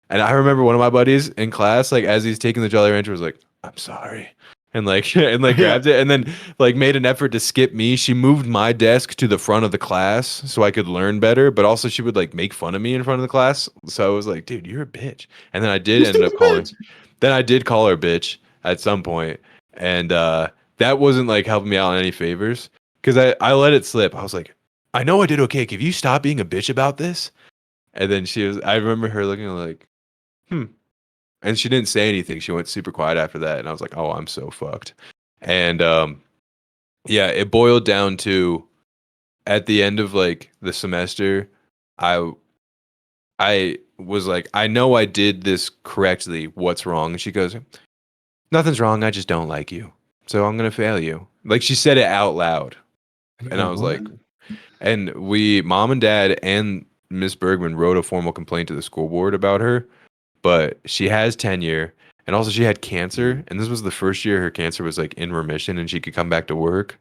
And I remember one of my buddies in class, like as he's taking the Jolly Rancher, was like, "I'm sorry," and like and like Yeah. grabbed it, and then like made an effort to skip me. She moved my desk to the front of the class so I could learn better, but also she would like make fun of me in front of the class. So I was like, "Dude, you're a bitch." And then I did You end stupid up calling. bitch. Then I did call her bitch at some point, and that wasn't like helping me out in any favors because I let it slip. I was like, I know I did okay. Can you stop being a bitch about this? And then I remember her looking like, and she didn't say anything. She went super quiet after that. And I was like, oh, I'm so fucked. And yeah, it boiled down to at the end of like the semester, I I was like, I know I did this correctly. What's wrong? And she goes, nothing's wrong. I just don't like you. So I'm going to fail you. Like she said it out loud. And I was What? like, and mom and dad and Miss Bergman wrote a formal complaint to the school board about her, but she has tenure and also she had cancer. And this was the first year her cancer was like in remission and she could come back to work.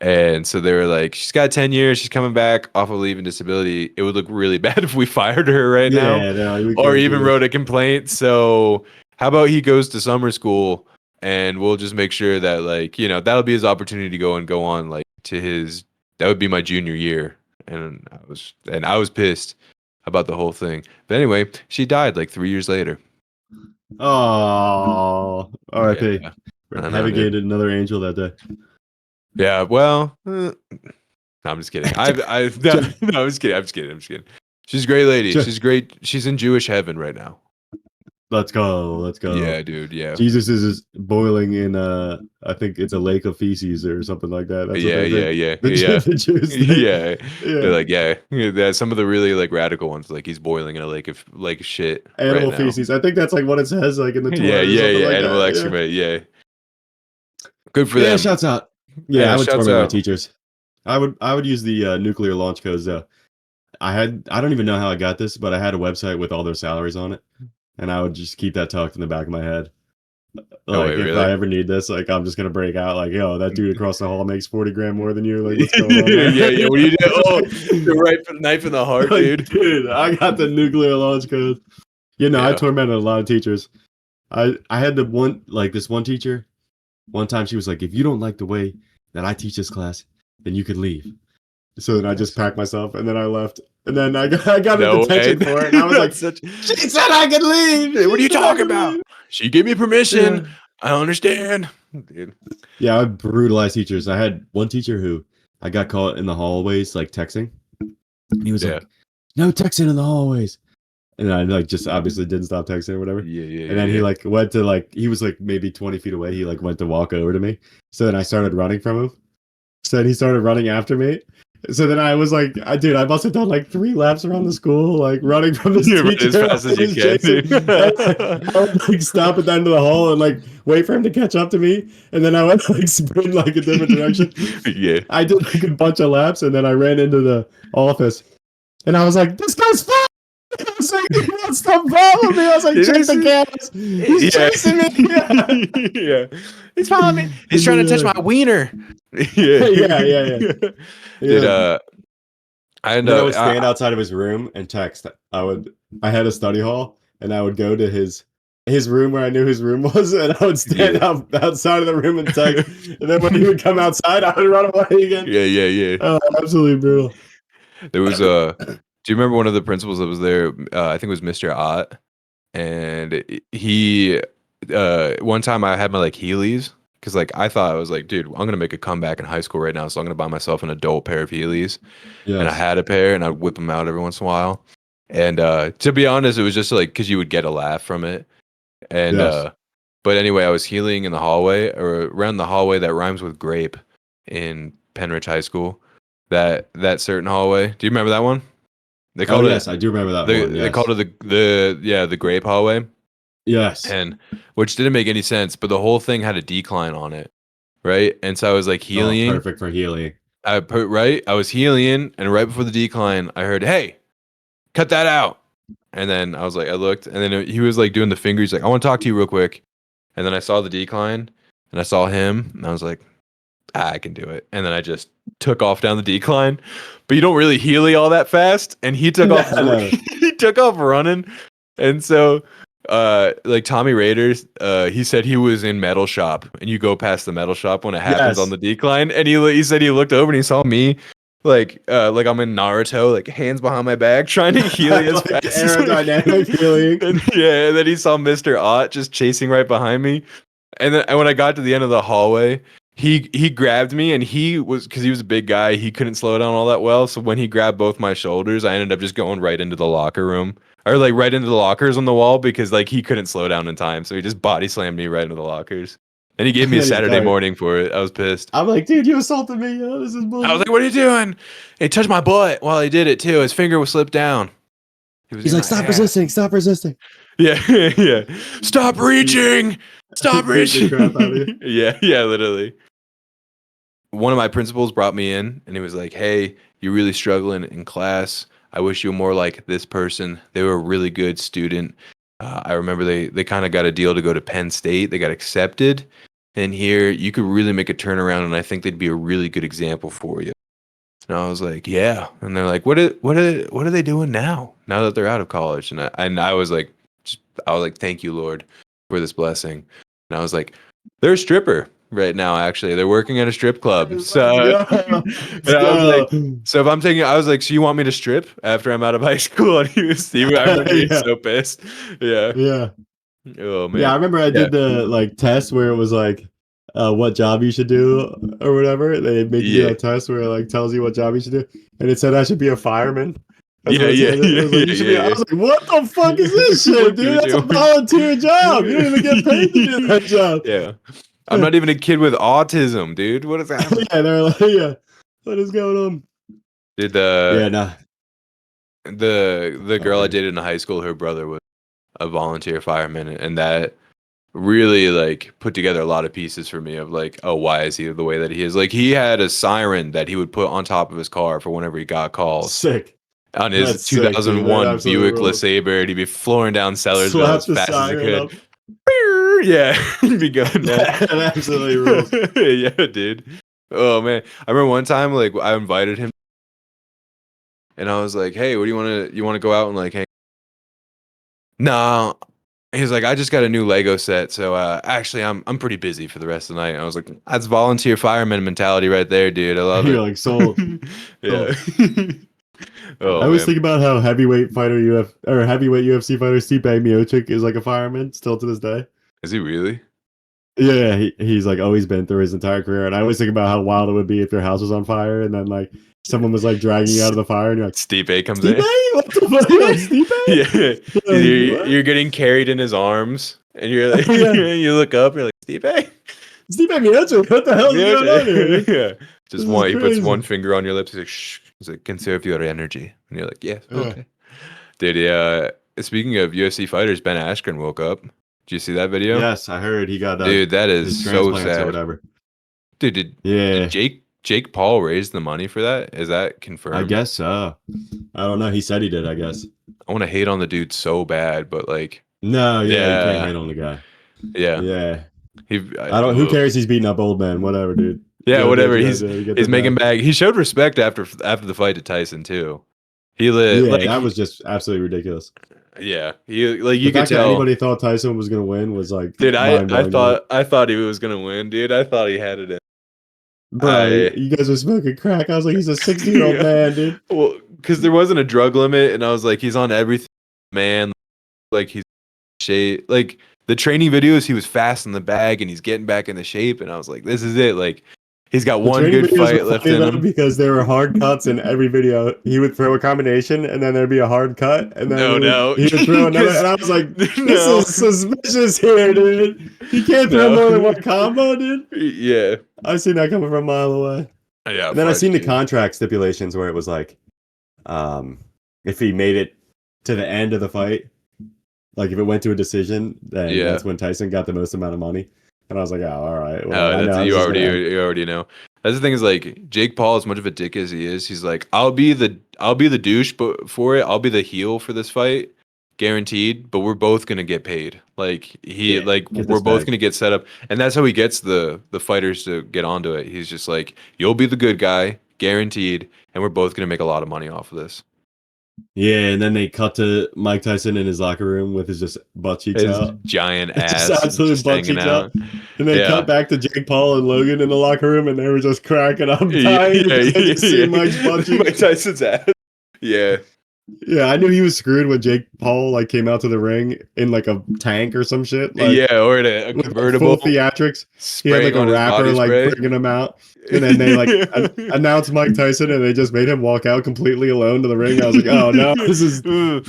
And so they were like, she's got 10 years. She's coming back off of leave and disability. It would look really bad if we fired her right now Yeah, no, we or can't do even this. wrote a complaint. So how about he goes to summer school and we'll just make sure that like that'll be his opportunity to go on like to his. That would be my junior year, and I was pissed about the whole thing. But anyway, she died like 3 years later. Oh, R.I.P. Yeah, I know, Having dude. gained another angel that day. Yeah, well, no, I'm just kidding. No, I'm just kidding. I'm just kidding. I'm just kidding. She's a great lady. Sure. She's great. She's in Jewish heaven right now. Let's go. Let's go. Yeah, dude. Yeah. Jesus is boiling in I think it's a lake of feces or something like that. That's what Yeah, they think. yeah. The Jews think. Yeah. Yeah. They're like, yeah. Some of the really like radical ones, like he's boiling in a lake of like shit. Animal right now. feces. I think that's like what it says like in the Torah Yeah, or something like Animal that. excrement. Yeah. Good for Yeah, them. shouts out. Yeah, I would shouts torment my out. teachers. I would use the nuclear launch codes though. I don't even know how I got this, but I had a website with all their salaries on it, and I would just keep that tucked in the back of my head. Oh, Like wait, if really? I ever need this, like I'm just gonna break out like, yo, that dude across the hall makes 40 grand more than you. Like, what's going on? Man? yeah. What do you do? Oh, the right knife in the heart, Like, dude. I got the nuclear launch code. I Yeah. tormented a lot of teachers. I had this one teacher. One time she was like, if you don't like the way that I teach this class, then you could leave. So then I just packed myself and then I left. And then I got No a detention way. for it. And I was like, she said I could leave. What are you She said I talking could about? leave." She gave me permission. Yeah. I don't understand. Dude. Yeah, I brutalized teachers. I had one teacher who I got caught in the hallways, like texting. And he was Yeah. like, no texting in the hallways. And I like just obviously didn't stop texting or whatever. Yeah. And then he like went to like, he was like maybe 20 feet away. He like went to walk over to me. So then I started running from him. So then he started running after me. So then I was like, I must have done like 3 laps around the school, like running from this Yeah, teacher. as fast as you He was can. chasing. dude. I would like stop at the end of the hall and like wait for him to catch up to me. And then I went like sprint like a different direction. Yeah. I did like a bunch of laps and then I ran into the office. And I was like, this guy's fast. I was like, he wants to follow me. I was like, Did check you the see- cameras. He's chasing me. Yeah. He's following me. He's trying to touch my wiener. Yeah. Yeah. Dude, Yeah. I And know. then I would stand outside of his room and text. I had a study hall and I would go to his room where I knew his room was, and I would stand outside of the room and text. And then when he would come outside, I would run away again. Yeah. Oh, absolutely brutal. There was do you remember one of the principals that was there? I think it was Mr. Ott, and he one time I had my like Heelys because like I thought I was like, dude, I'm gonna make a comeback in high school right now, so I'm gonna buy myself an adult pair of Heelys. And I had a pair, and I'd whip them out every once in a while. And to be honest, it was just like because you would get a laugh from it. And but anyway, I was healing in the hallway or around the hallway that rhymes with grape in Penrich High School. That certain hallway. Do you remember that one? They called yes, I do remember that one. They called it the grape hallway. Yes. And which didn't make any sense, but the whole thing had a decline on it, right? And so I was like healing. Perfect for healing. I was healing, and right before the decline, I heard, "Hey, cut that out." And then I was like, I looked, and then he was like doing the finger. He's like, "I want to talk to you real quick." And then I saw the decline, and I saw him, and I was like, I can do it. And then I just took off down the decline. But you don't really healy all that fast, and he took off. He took off running, and so like Tommy Raiders, he said he was in metal shop, and you go past the metal shop when it happens on the decline, and he said he looked over and he saw me like I'm in Naruto, like hands behind my back trying to heal as fast as aerodynamic healing. and then he saw Mr. Ott just chasing right behind me, and then when I got to the end of the hallway, he grabbed me, and because he was a big guy, he couldn't slow down all that well, so when he grabbed both my shoulders, I ended up just going right into the locker room. Or like right into the lockers on the wall because like he couldn't slow down in time, so he just body slammed me right into the lockers. And he gave me a Saturday morning for it. I was pissed. I'm like, dude, you assaulted me. Oh, this is bullshit. I was like, "What are you doing?" He touched my butt while he did it too. His finger was slipped down. He's like, "Stop resisting! Stop resisting!" Yeah, yeah. Stop reaching! Stop reaching! Crap out of you. Yeah, literally. One of my principals brought me in, and he was like, "Hey, you're really struggling in class. I wish you were more like this person. They were a really good student. I remember they kind of got a deal to go to Penn State. They got accepted. And here you could really make a turnaround, and I think they'd be a really good example for you." And I was like, "Yeah." And they're like, "What are they doing now that they're out of college?" And I was like, "Thank you, Lord, for this blessing." And I was like, They're a stripper right now. Actually, they're working at a strip club. So, Let's and I was like, go. so if I'm taking, I was like, so you want me to strip after I'm out of high school? And I remember he was Yeah. so pissed. Yeah. Yeah. Oh man. Yeah, I remember I Yeah. did the like test where it was like what job you should do or whatever. They make you do Yeah. that test where it like tells you what job you should do. And it said I should be a fireman. That's Yeah, what it yeah, said. It yeah, was like yeah, you should be yeah, I was like, what the fuck is this shit, What are dude? you That's a doing? volunteer job. You don't even get paid to do that job. Yeah. I'm not even a kid with autism, dude. What is that? Yeah, they're like, yeah. What is going on? Did Yeah, nah. the girl I Okay. dated in high school, her brother was a volunteer fireman, and that really like put together a lot of pieces for me of like, oh, why is he the way that he is? Like he had a siren that he would put on top of his car for whenever he got calls. Sick. On his That's sick, dude. That 2001 absolutely Buick rules. LeSabre, and he'd be flooring down Sellersville Slap as the fast as he siren could. up. Yeah, he'd be going down. That absolutely rules. Yeah, dude. Oh man, I remember one time like I invited him, and I was like, "Hey, what do you want to go out and like hang?" No, he's like, "I just got a new Lego set, so actually I'm pretty busy for the rest of the night." And I was like, "That's volunteer fireman mentality right there, dude. I love You're it." like sold. Yeah. I Oh always man, think about how heavyweight UFC fighter Stipe Miocic is like a fireman still to this day. is he really? Yeah, he's like always been through his entire career, and I always think about how wild it would be if your house was on fire and then like someone was like dragging you out of the fire, and you're like, Stipe comes Stipe, in. what the fuck, You're like, Stipe? Yeah, You're like, you're getting carried in his arms, and you're like, Yeah. you look up, you're like, Stipe. Stipe Miocic, what the hell is going on here? Dude? Yeah, just This one. is He puts crazy. one finger on your lips. He's like, shh. He's like, conserve your energy, and you're like, yeah, Yeah. okay. Dude, yeah. Speaking of UFC fighters, Ben Askren woke up. Did you see that video? Yes, I heard he got Dude, that his is so transplants or sad. whatever. Dude, Yeah, did Jake Paul raise the money for that? Is that confirmed? I guess so. I don't know. He said he did. I guess. I want to hate on the dude so bad, but like, No, yeah, you Yeah. can't hate on the guy. yeah, Yeah, he. I don't. Who cares? He's beating up old men. Whatever, dude. Yeah, You gotta do whatever. what you He's gotta do to get he's the making bag. back. He showed respect after the fight to Tyson too. He lit Yeah, like that was just absolutely ridiculous. yeah. He like The you could fact that tell. anybody thought Tyson was gonna win was like Dude, I mind-blowing. I thought he was gonna win, dude. I thought he had it in. Bro, I- you guys were smoking crack. I was like, he's a 60-year-old Yeah. man, dude. Well, because there wasn't a drug limit, and I was like, he's on everything, man. Like he's shape. Like the training videos, he was fast in the bag, and he's getting back into shape. And I was like, this is it. Like he's got The one training good videos fight were left funny in though him. because there were hard cuts in every video. He would throw a combination, and then there'd be a hard cut, and then he would throw another. And I was like, this No. is suspicious here, dude. He can't throw No. more than one combo, dude. Yeah, I seen that coming from a mile away. yeah. And then I fudge, seen the dude. contract stipulations where it was like, if he made it to the end of the fight, like if it went to a decision, then Yeah. that's when Tyson got the most amount of money. And I was like, oh, all right. Well, Oh, I know how you this is already gonna end. you already know. That's the thing is like Jake Paul, as much of a dick as he is, he's like, I'll be the douche, but for it, I'll be the heel for this fight, guaranteed. But we're both gonna get paid. Like Yeah, get we're this both bag. gonna get set up, and that's how he gets the fighters to get onto it. He's just like, you'll be the good guy, guaranteed, and we're both gonna make a lot of money off of this. Yeah, and then they cut to Mike Tyson in his locker room with his just butt cheeks His out. giant Just ass absolute just butt hanging cheeks out. out. And they Yeah. cut back to Jake Paul and Logan in the locker room, and they were just cracking up, dying because they just see Mike's butt cheeks. Mike Tyson's ass. Yeah. Yeah, I knew he was screwed when Jake Paul like came out to the ring in like a tank or some shit. Like, Yeah, or in a with, like, convertible. full theatrics. He had spraying like a on his rapper body like spray. bringing him out, and then they like announced Mike Tyson, and they just made him walk out completely alone to the ring. I was like, oh no, this is done,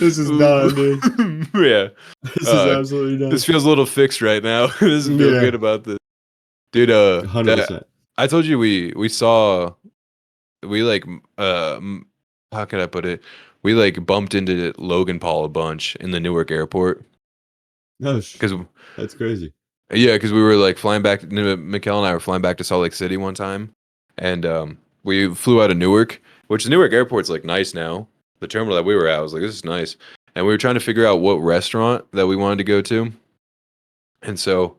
dude. Yeah, This is absolutely done. this feels a little fixed right now. This feel Yeah. good about this, dude. 100%. I told you we saw like how could I put it? We like bumped into Logan Paul a bunch in the Newark airport Oh, because that's crazy. yeah, because we were like flying back. Mikkel and I were flying back to Salt Lake City one time, and we flew out of Newark, which the Newark airport's like nice now. The terminal that we were at, I was like, this is nice, and we were trying to figure out what restaurant that we wanted to go to, and so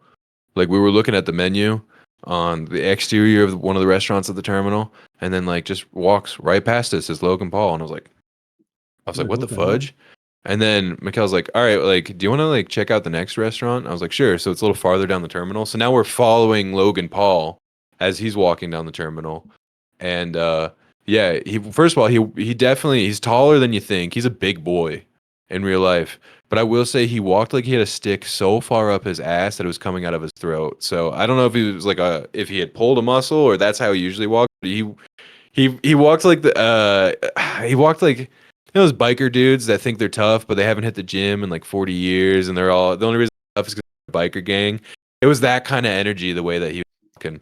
like we were looking at the menu on the exterior of one of the restaurants at the terminal, and then like just walks right past us is Logan Paul, and I was like, Like, what the what the hell? fudge? And then Mikkel's like, all right, like, do you want to like check out the next restaurant? I was like, sure. So it's a little farther down the terminal. So now we're following Logan Paul as he's walking down the terminal. And yeah, he first of all, he definitely he's taller than you think. He's a big boy in real life. But I will say he walked like he had a stick so far up his ass that it was coming out of his throat. So I don't know if he was like if he had pulled a muscle or that's how he usually walked. But he walked like he walked like those biker dudes that think they're tough, but they haven't hit the gym in like 40 years, and they're all the only reason they're tough is because they're a biker gang. It was that kind of energy, the way that he was walking.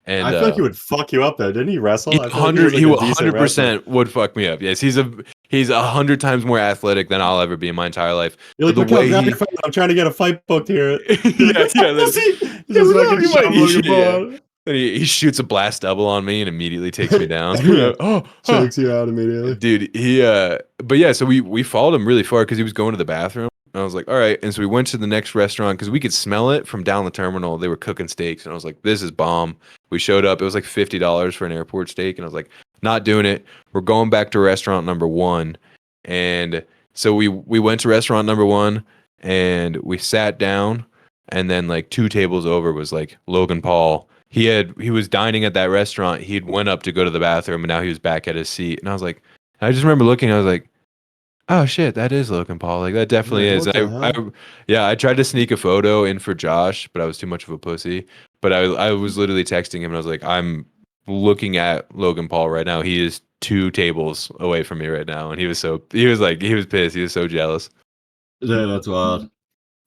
And I feel like he would fuck you up though. Didn't he wrestle? I feel like he was like a decent wrestler. 100% would fuck me up. Yes, he's 100 times more athletic than I'll ever be in my entire life. You're like, The Mikkel, way grab he- your phone. I'm trying to get a fight booked here. yeah, Just fucking shove Logan Paul. And he shoots a blast double on me and immediately takes me down. Yeah. oh, Chokes you out immediately. dude, but yeah, so we followed him really far because he was going to the bathroom. And I was like, all right. And so we went to the next restaurant because we could smell it from down the terminal. They were cooking steaks. And I was like, this is bomb. We showed up. It was like $50 for an airport steak. And I was like, not doing it. We're going back to restaurant number 1. And so we went to restaurant number 1 and we sat down. And then like 2 tables over was like Logan Paul. He was dining at that restaurant. He'd went up to go to the bathroom and now he was back at his seat. And I was like, I just remember looking, I was like, oh shit, that is Logan Paul. Like that definitely is. What the hell? I tried to sneak a photo in for Josh, but I was too much of a pussy. But I was literally texting him and I was like, I'm looking at Logan Paul right now. He is 2 tables away from me right now. And he was pissed. He was so jealous. Yeah, that's wild.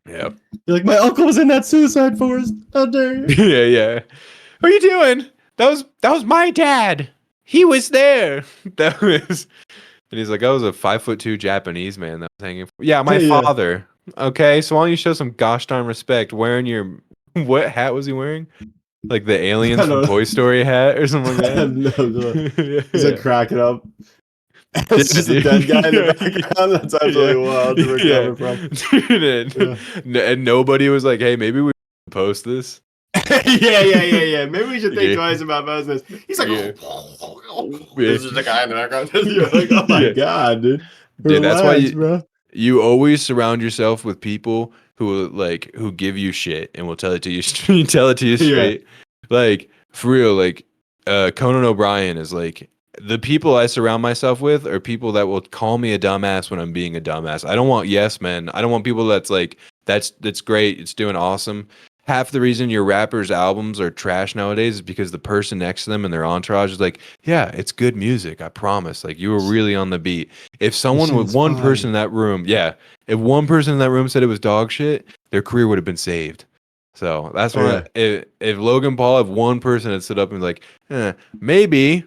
Yeah. You're like, my uncle was in that suicide forest. How dare you? yeah, yeah. What are you doing? That was my dad. He was there. That was And he's like, I was a 5'2" Japanese man that was hanging. Yeah, my Yeah. father. Okay, so why don't you show some gosh darn respect? Wearing your what hat was he wearing? Like the aliens I don't from know. Toy Story hat or something like that. No. He's like cracking up. Yeah, It's just a dude. dead guy in the Yeah. background. That's absolutely wild to recover from. Dude, and nobody was like, hey, maybe we should post this. Yeah. Maybe we should think Yeah. twice about posting this. He's like, Yeah. this is the guy in the background. You're like, oh my Yeah. god, dude. Dude, that's why Relax, bro. You always surround yourself with people who give you shit and will tell it to you straight. Like for real, like Conan O'Brien is like the people I surround myself with are people that will call me a dumbass when I'm being a dumbass. I don't want yes men. I don't want people that's like that's great. It's doing awesome. Half the reason your rappers' albums are trash nowadays is because the person next to them and their entourage is like, yeah, it's good music. I promise. Like you were really on the beat. If someone with shit's one fire. person in that room, if one person in that room said it was dog shit, their career would have been saved. So that's why if Logan Paul, if one person had stood up and be like, maybe,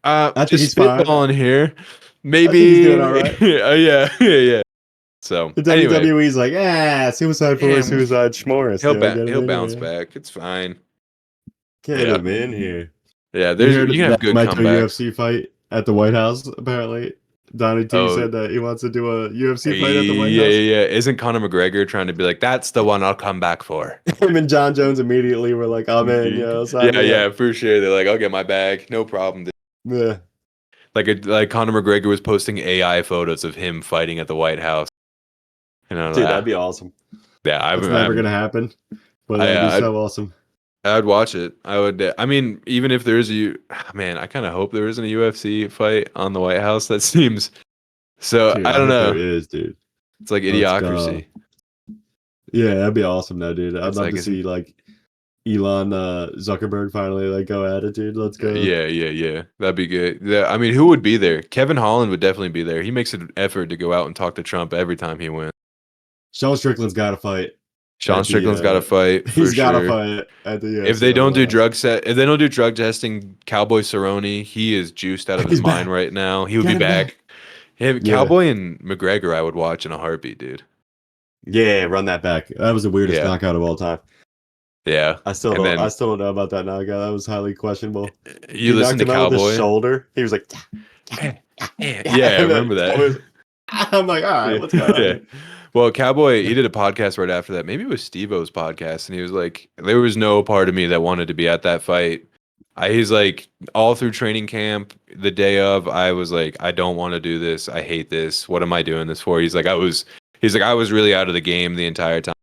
think just he's fine. spitballing here, I maybe, think he's doing all right. yeah. So The anyway, WWE's like, suicide for Yeah, suicide schmorris. he'll bounce back. It's fine. Get Yeah. him in here. Yeah, You heard you can have that good might do a comebacks. UFC fight at the White House, apparently. Donnie T Oh. said that he wants to do a UFC fight at the White Yeah. House. Isn't Conor McGregor trying to be like, that's the one I'll come back for? Him and John Jones immediately were like, I'm in, sign me up. For sure. They're like, I'll get my bag, no problem. Dude. Yeah. Like Conor McGregor was posting AI photos of him fighting at the White House. And I was Dude, like, that'd be awesome. yeah, It's never going to happen. But that'd be so awesome. I'd watch it. I would. I mean, even if there is man, I kind of hope there isn't a UFC fight on the White House. That seems so. Dude, I don't hope know. There is, dude. It's like Let's idiocracy. Yeah, that'd be awesome though, dude. I'd It's love like to see like Elon Zuckerberg finally like go at it, dude. Let's go. Yeah. That'd be good. Yeah, I mean, who would be there? Kevin Holland would definitely be there. He makes an effort to go out and talk to Trump every time he wins. Sean Strickland's got to fight. Sean At the, Strickland's got to fight. He's got to sure. fight at the UFC. If they don't do drug testing, Cowboy Cerrone, he is juiced out of his He's mind back. right now. He would Get be him back. Yeah, Yeah. Cowboy and McGregor, I would watch in a heartbeat, dude. Yeah, run that back. That was the weirdest Yeah. knockout of all time. Yeah, I still And don't. then- I still don't know about that knockout. That was highly questionable. you He listen to knocked him out with his Cowboy. shoulder. He was like, Yeah, I And remember then that. I'm like, all right, what's going on? Yeah. Well, Cowboy, he did a podcast right after that. Maybe it was Steve-O's podcast, and he was like, there was no part of me that wanted to be at that fight. He's like all through training camp, the day of, I was like, I don't want to do this. I hate this. What am I doing this for? He's like, I was really out of the game the entire time,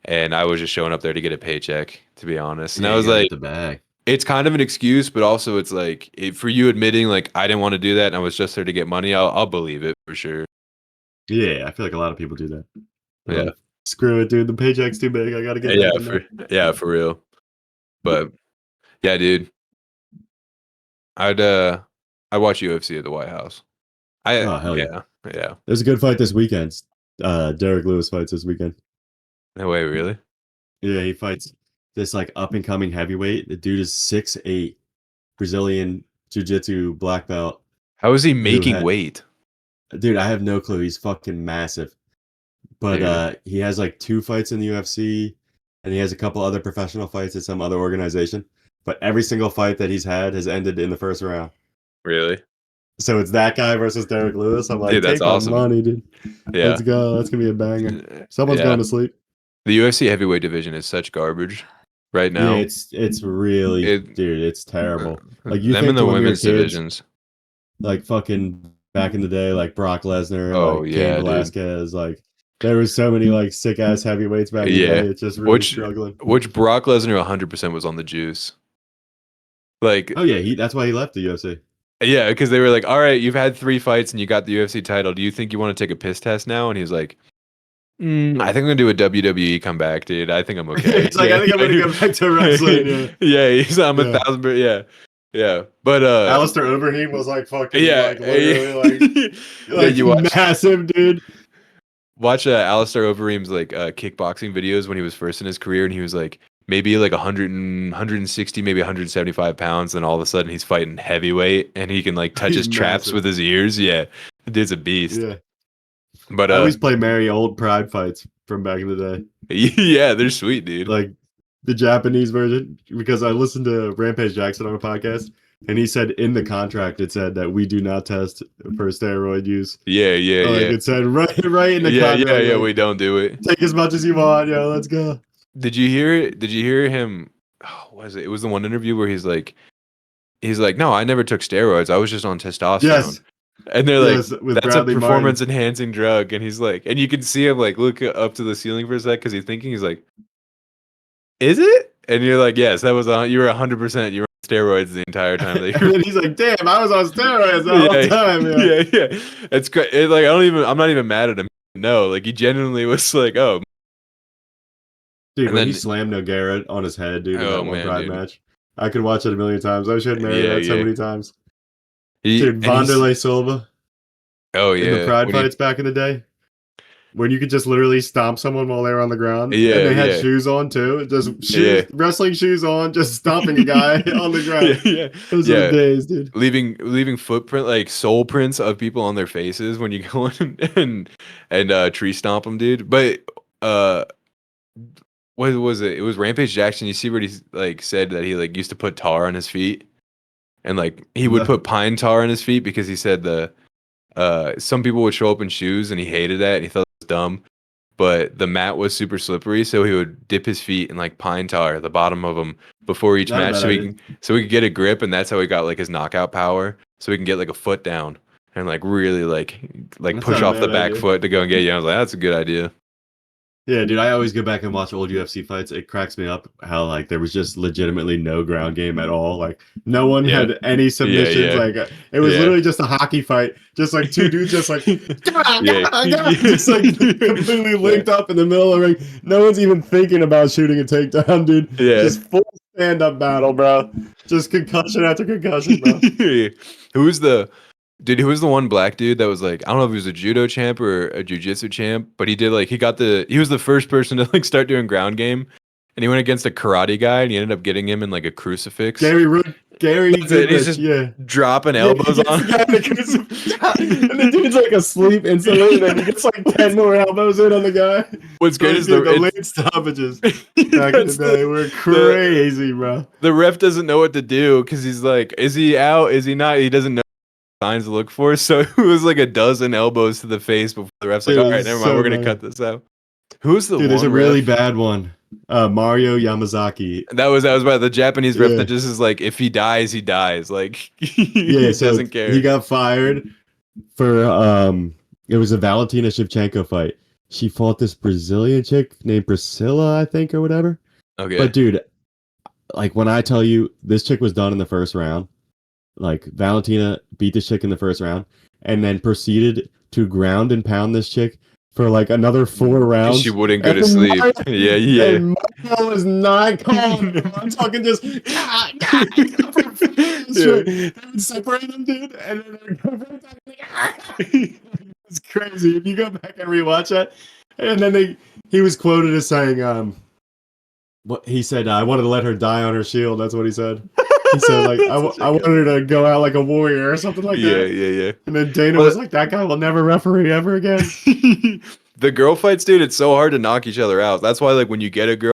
and I was just showing up there to get a paycheck, to be honest. And I was like, the bag. it's kind of an excuse, but also it's like for you admitting like I didn't want to do that and I was just there to get money. I'll believe it for sure. Yeah, I feel like a lot of people do that. Yeah. Like, screw it, dude. The paycheck's too big. I gotta get back in there. For real. But yeah, dude, I'd watch UFC at the White House. Oh, hell yeah. Yeah. There's a good fight this weekend. Derek Lewis fights this weekend. No way, really? Yeah, he fights this like up and coming heavyweight. The dude is 6'8", Brazilian jiu-jitsu black belt. How is he making weight? Dude, I have no clue. He's fucking massive. But he has like 2 fights in the UFC, and he has a couple other professional fights at some other organization. But every single fight that he's had has ended in the first round. Really? So it's that guy versus Derek Lewis. I'm like, dude, that's take awesome. my money, dude. Yeah. Let's go. That's gonna be a banger. Someone's going to sleep. The UFC heavyweight division is such garbage right now. Yeah, it's really, dude, it's terrible. Like you them think in the when we were women's kids, divisions. like fucking back in the day, like Brock Lesnar, Oh, like yeah, Cain dude. Velasquez, like there was so many like sick ass heavyweights back in the day. It's just really struggling. Which Brock Lesnar 100% was on the juice. Like, oh yeah, that's why he left the UFC. Yeah, because they were like, all right, you've had 3 fights and you got the UFC title. Do you think you want to take a piss test now? And he's like, I think I'm gonna do a WWE comeback, dude. I think I'm okay. He's like, I think I'm gonna go back to wrestling. Yeah, I'm 1,000%. Yeah. But Alistair Overeem was like fucking like literally like you watch, massive, dude. Watch Alistair Overeem's like kickboxing videos when he was first in his career, and he was like maybe like 160, maybe 175 pounds, and all of a sudden he's fighting heavyweight, and he can like touch his traps with his ears. Yeah, the dude's a beast. Yeah. But I always play Mary old Pride fights from back in the day. Yeah, they're sweet, dude. Like the Japanese version, because I listened to Rampage Jackson on a podcast, and he said in the contract it said that we do not test for steroid use. Yeah. It said right in the contract. Yeah, we don't do it. Take as much as you want, let's go. Did you hear him? Oh, what was it? It was the one interview where he's like, no, I never took steroids. I was just on testosterone. Yes. And they're like, with that's Bradley a performance enhancing drug. And he's like, and you can see him like look up to the ceiling for a sec because he's like, is it? And you're like, yes, that was you were 100%. You were on steroids the entire time. And then he's like, damn, I was on steroids the whole time. Yeah. It's great. Like I'm not even mad at him. No, like he genuinely was like, oh. Dude, and when he slammed Nogueira on his head, dude, in that one Pride match, I could watch it a million times. I should marry that so many times. Dude, Wanderlei Silva. Oh yeah, in the Pride fights back in the day, when you could just literally stomp someone while they were on the ground. Yeah, and they had shoes on too, just wrestling shoes on, just stomping a guy on the ground. Those are the days, dude. Leaving footprint, like soul prints of people on their faces when you go in and tree stomp them, dude. But what was it? It was Rampage Jackson. You see where he like said that he like used to put tar on his feet, and like he would put pine tar on his feet because he said some people would show up in shoes and he hated that and he thought it was dumb. But the mat was super slippery, so he would dip his feet in like pine tar at the bottom of them before each match, so he could get a grip, and that's how he got like his knockout power, so he can get like a foot down and like really like push off the back foot to go and get you. I was like, that's a good idea. Yeah, dude, I always go back and watch old UFC fights. It cracks me up how like there was just legitimately no ground game at all. Like no one had any submissions. Like it was literally just a hockey fight. Just like 2 dudes just like just like completely linked up in the middle of the ring. No one's even thinking about shooting a takedown, dude. Yeah. Just full stand-up battle, bro. Just concussion after concussion, bro. Who was the one black dude that was like, I don't know if he was a judo champ or a jiu-jitsu champ, but he did like he was the first person to like start doing ground game, and he went against a karate guy and he ended up getting him in like a crucifix. Gary he's just dropping elbows on him. And the dude's like asleep instantly, and then he gets like 10 more elbows in on the guy. What's great is the late stoppages back in the day were crazy, bro. The ref doesn't know what to do because he's like, is he out? Is he not? He doesn't know signs to look for, so it was like a dozen elbows to the face before the ref's like, all right, never mind, we're gonna cut this out. Who's the dude? There's a really bad one. Mario Yamazaki. That was by the Japanese rep Yeah. that just is like, if he dies, he dies. Like Yeah, he so doesn't care. he got fired for it was a Valentina Shevchenko fight. She fought this Brazilian chick named Priscilla, I think, or whatever. Okay. But dude, like when I tell you this chick was done in the first round, like Valentina beat this chick in the first round and then proceeded to ground and pound this chick for like another 4 rounds. She wouldn't go to And sleep. Mario- Yeah. And Mario was not calm. I'm talking just They would separate them, dude, and then they'd go back. It's crazy. If you go back and rewatch that, and then he was quoted as saying, what he said, I wanted to let her die on her shield. That's what he said. He said, like, I wanted her to go out like a warrior or something like that. Yeah. And then Dana Well, was like, that guy will never referee ever again. The girl fights, dude, it's so hard to knock each other out. That's why, like, when you get a girl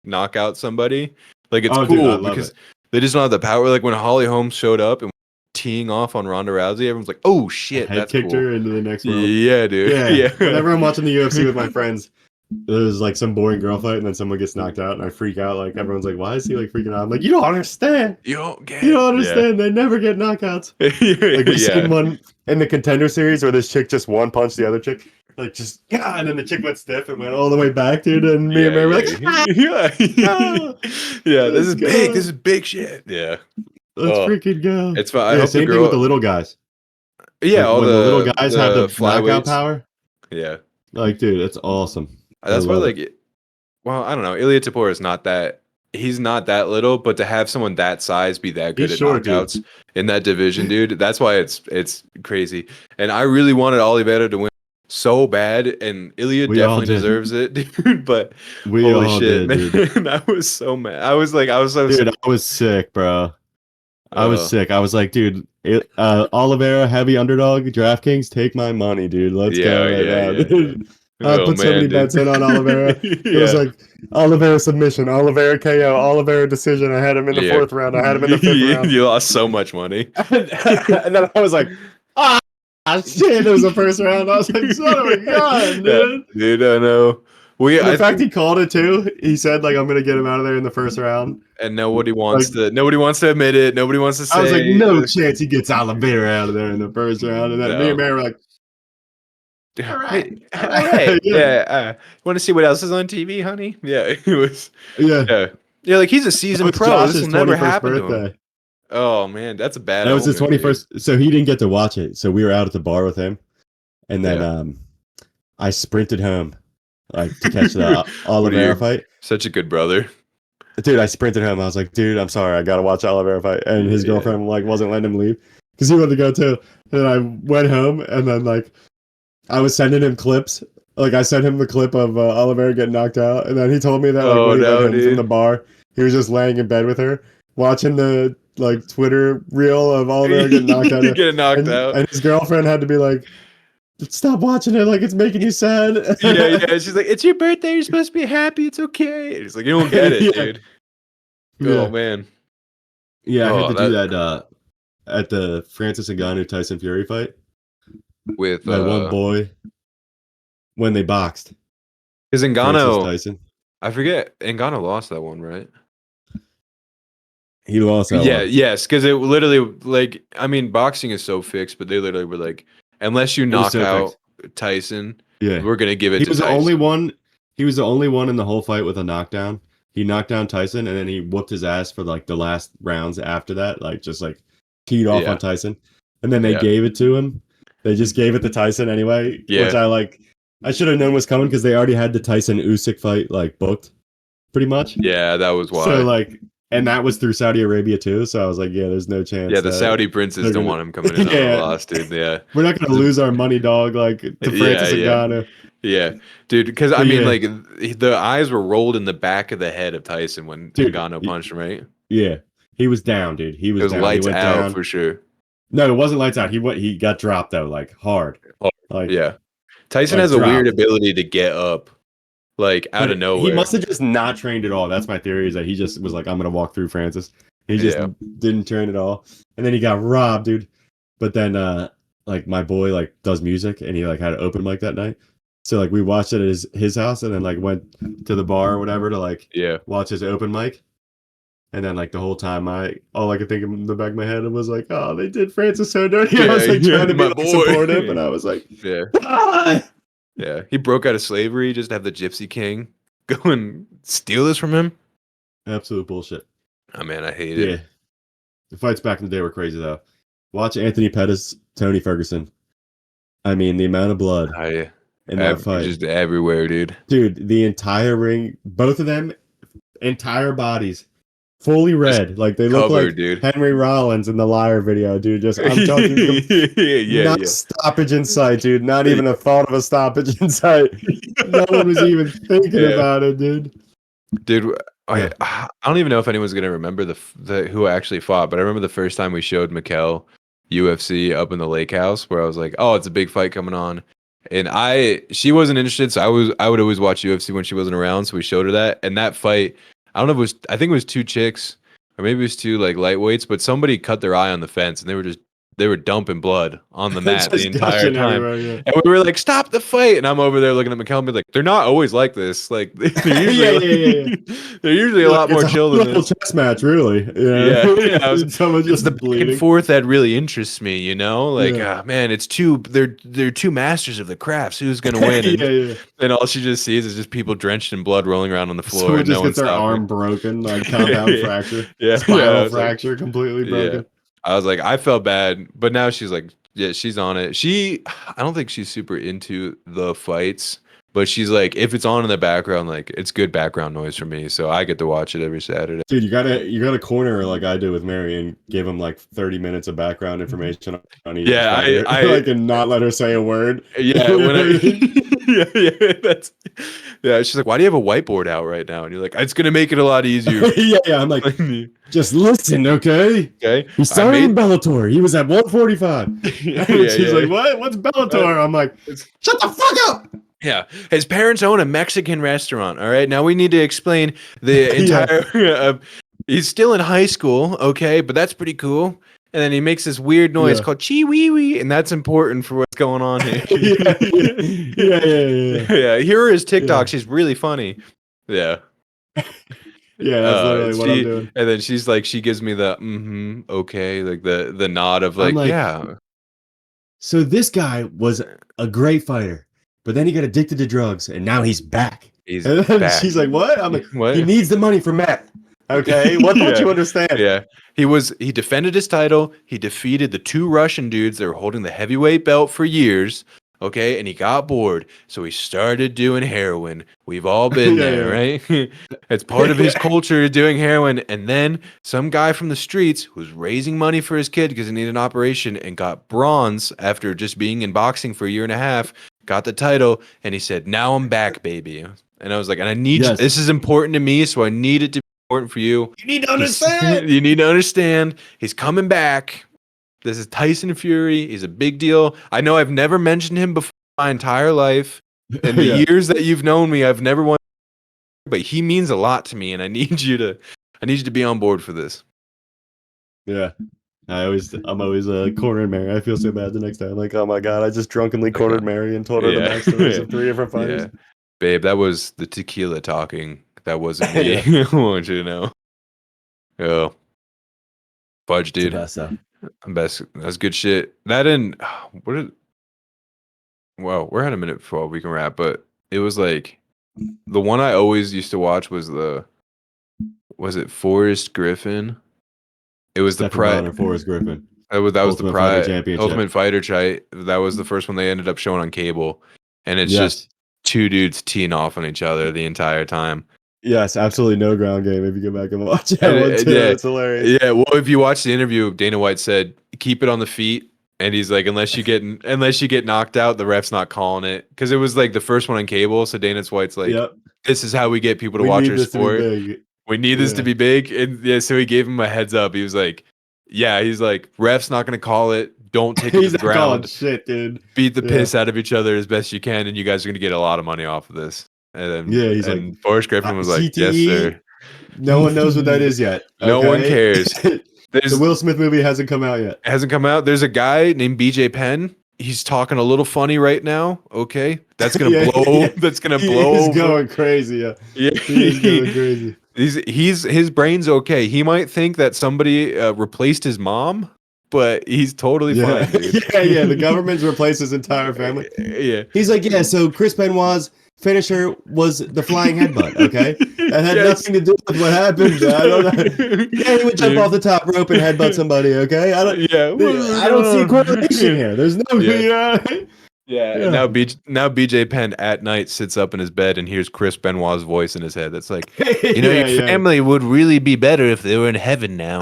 knock out somebody, like, it's Oh, cool dude, I love because it. they just don't have the power. Like when Holly Holmes showed up and teeing off on Ronda Rousey, everyone's like, "Oh shit, Head that's kicked cool." her into the next round. Yeah, dude. Yeah. Whenever I'm watching the UFC with my friends, there's like some boring girl fight and then someone gets knocked out and I freak out. Like everyone's like, why is he like freaking out? I'm like, you don't understand. You don't get. You don't understand. They never get knockouts. Like we seen one in the Contender Series where this chick just one punched the other chick. Like just and then the chick went stiff and went all the way back, dude. And me and Mary were like, no, yeah. This let's is go. big. This is big shit. Yeah. let's Oh, freaking go. it's fine. I Yeah, hope the same thing girl. with the little guys. Yeah, Like, all when the little guys have the knockout flyweights. power. Yeah. Like, dude, it's awesome. That's I why, love like, it. well, I don't know. Ilya Tapor is not that. He's not that little, but to have someone that size be that good He's at short, dude. knockouts in that division, dude, that's why it's crazy. And I really wanted Oliveira to win so bad, and Ilya We all definitely did. deserves it, dude. But We holy all shit, did, man! dude. I was so mad. I was so Dude, I was sick, bro. I was uh, sick. I was like, dude, Oliveira, heavy underdog, DraftKings, take my money, dude. Let's go right now, dude. I Oh put so many man, dude. bets in on Oliveira. It was Yeah. like Oliveira submission, Oliveira KO, Oliveira decision. I had him in the Yeah. 4th round. I had him in the 5th round. You lost so much money. And then I was like, ah, shit, it was the 1st round. I was like, son of a gun, dude. Yeah, dude, I know. And the I fact think, he called it too, he said like I'm gonna get him out of there in the 1st round. and nobody wants to admit it. Nobody wants to say. I was like, no chance he gets Oliveira out of there in the 1st round. And then me and Mary were like, all right, all right. Yeah. Want to see what else is on TV, honey? Yeah, it was. Yeah. Yeah, like he's a That seasoned was pro. This Josh's will never 21st happen to him. birthday. Oh man, that's a bad. That was his omen, dude. 21st. So he didn't get to watch it. So we were out at the bar with him. And then Yeah. I sprinted home like to catch the Oliveira fight. Such a good brother. Dude, I sprinted home. I was like, dude, I'm sorry. I got to watch Oliveira fight. And his Yeah. girlfriend like wasn't letting him leave because he wanted to go too. And then I went home and then like I was sending him clips. Like I sent him the clip of Oliveira getting knocked out. And then he told me that like when he went home from the bar, he was just laying in bed with her watching the like Twitter reel of Oliveira getting knocked out. Getting knocked out. And his girlfriend had to be like, stop watching it, like it's making you sad. Yeah. She's like, it's your birthday. You're supposed to be happy. It's okay. He's like, you don't get it, Yeah. dude. Yeah. Oh man. Yeah, I Oh, had to do that at the Francis Ngannou Tyson Fury fight. With That one boy when they boxed. is Francis Ngannou. Tyson. I forget. Ngannou lost that one, right? He lost that one. Yes, because it literally, like, I mean, boxing is so fixed, but they literally were like, unless you was knock so out Tyson, Yeah. we're gonna give it He to was the Tyson. only one. He was the only one in the whole fight with a knockdown. He knocked down Tyson, and then he whooped his ass for like the last rounds after that, like just like teed off Yeah. on Tyson. And then they Yeah. gave it to him. They just gave it to Tyson anyway, Yeah. which I like. I should have known was coming because they already had the Tyson Usyk fight like booked, pretty much. Yeah, that was why. So like, and that was through Saudi Arabia too. So I was like, yeah, there's no chance. Yeah, the that Saudi princes they're don't gonna- want him coming in on Yeah. a loss, dude. Yeah, We're not gonna lose our money, dog. Like to Francis Yeah. Ngannou. yeah, dude. Because I But mean, yeah. like, the eyes were rolled in the back of the head of Tyson when Dude, Ngannou punched him, right? Yeah, he was down, dude. He It was was down. lights he went out down. for sure. No, it wasn't lights out. He got dropped though, like hard. Like Yeah, Tyson like, has a weird dropped. ability to get up, like out but of nowhere. He must have just not trained at all. That's my theory. Is that he just was like, I'm gonna walk through Francis. He just Yeah. didn't train at all, and then he got robbed, dude. But then, like my boy like does music, and he like had an open mic that night. So like we watched it at his house, and then like went to the bar or whatever to like Yeah. watch his open mic. And then like the whole time, all I could think in the back of my head was like, oh, they did Francis so dirty. I was like trying to be my like, boy. supportive, and I was like, Yeah. ah! Yeah. He broke out of slavery just to have the Gypsy King go and steal this from him. Absolute bullshit. Oh man, I hate Yeah, it. the fights back in the day were crazy though. Watch Anthony Pettis, Tony Ferguson. I mean, the amount of blood in that fight, Just everywhere, dude. dude. The entire ring, both of them, entire bodies, fully red. Like they look covered, like dude. Henry Rollins in the Liar video, dude. Just I'm talking. Not stoppage in sight, dude. Not even a thought of a stoppage in sight. No one was even thinking about it, dude. Dude, Yeah. I don't even know if anyone's gonna remember the who actually fought, but I remember the first time we showed Mikkel UFC up in the lake house, where I was like, "Oh, it's a big fight coming on," and she wasn't interested, so I would always watch UFC when she wasn't around, so we showed her that, and that fight, I think it was two chicks, or maybe it was two like lightweights, but somebody cut their eye on the fence, and they were dumping blood on the mat the Just entire gushing time. everywhere, yeah. And we were like, "Stop the fight!" And I'm over there looking at Mikkel and be like, "They're not always like this. Like they're usually, they're usually a lot more chill than It's a this." chess match, really. Yeah, yeah. Someone It's just the back bleeding. and forth that really interests me, you know. Like, Yeah. man, they're two masters of the crafts. Who's gonna win? And, yeah. and all she just sees is just people drenched in blood rolling around on the floor, Someone and just no one gets their stopping. arm broken, like compound fracture, Yeah, I spinal was like, fracture, completely broken. I was like, I felt bad, but now she's like, yeah, she's on it. I don't think she's super into the fights, but she's like, if it's on in the background, like it's good background noise for me, so I get to watch it every Saturday. Dude, you gotta corner her like I do with Mary and give him like 30 minutes of background information on each Yeah, fighter, like and not let her say a word. Yeah, when yeah, she's like, why do you have a whiteboard out right now? And you're like, it's gonna make it a lot easier. yeah, I'm like, just listen, okay? Okay, He started in Bellator. He was at 145. She's like, what? What's Bellator? I'm like, shut the fuck up. Yeah, his parents own a Mexican restaurant. All right, now we need to explain the entire. He's still in high school, okay, but that's pretty cool. And then he makes this weird noise called "chee wee wee," and that's important for what's going on here. Yeah. Here is TikTok. She's really funny. Yeah. Yeah, that's literally what I'm doing. And then she's like, she gives me the okay, like the nod of like, yeah. So this guy was a great fighter, but then he got addicted to drugs, and now he's back. He's back. She's like, what? I'm like, what? He needs the money for meth. Okay, what don't you understand? Yeah, he defended his title. He defeated the two Russian dudes that were holding the heavyweight belt for years. Okay, and he got bored, so he started doing heroin. We've all been there, right? It's part of his culture, doing heroin. And then some guy from the streets who was raising money for his kid because he needed an operation and got bronze after just being in boxing for a year and a half, got the title, and he said, "Now I'm back, baby." And I was like, and I need you, this is important to me, so I need it to be important for you. You need to understand. You need to understand. He's coming back. This is Tyson Fury. He's a big deal. I know I've never mentioned him before my entire life. In the years that you've known me, I've never won, but he means a lot to me, and I need you to be on board for this. Yeah. I'm always cornering Mary. I feel so bad the next time. Like, oh my god, I just drunkenly cornered Mary and told her the backstories of 3 different fighters. Yeah. Babe, that was the tequila talking. That wasn't me. I want you to know. Oh. Fudge, dude. Best. That's good shit. That and well, we're at a minute before we can wrap, but it was like the one I always used to watch was it Forrest Griffin? It was the Pride. Forrest Griffin. That was the Pride Ultimate Fighter Championship. That was the first one they ended up showing on cable, and it's just two dudes teeing off on each other the entire time. Yes, absolutely no ground game if you go back and watch that one too. It's hilarious. Yeah, well, if you watch the interview, Dana White said, "Keep it on the feet." And he's like, unless you get knocked out, the ref's not calling it. Because it was like the first one on cable. So Dana White's like, this is how we get people to watch our sport. We need this to be big. And so he gave him a heads up. He was like, he's like, ref's not going to call it. Don't take it to the ground. Shit, dude. Beat the piss out of each other as best you can. And you guys are going to get a lot lot of money off of this. And then, he's like, Forrest Griffin was like, yes, sir. No one knows what that is yet. No one cares. The Will Smith movie hasn't come out yet. It hasn't come out. There's a guy named BJ Penn he's talking a little funny right now. Okay, that's gonna Yeah, blow. yeah. That's gonna He blow is over. going crazy. Yeah, Yeah, he is going crazy. his brain's okay. He might think that somebody replaced his mom, but he's totally Yeah, fine, dude. yeah. The government's replaced his entire family. Yeah. He's like, yeah. So Chris Benoit's finisher was the flying headbutt. Okay, that had Yes. nothing to do with what happened. I don't know. Yeah, he would jump Dude. off the top rope and headbutt somebody. Okay, Yeah. I don't see a correlation here. There's no. Yeah. You know, Yeah, Yeah. and now BJ Penn at night sits up in his bed and hears Chris Benoit's voice in his head. That's like, you know, Yeah, your yeah. family would really be better if they were in heaven now.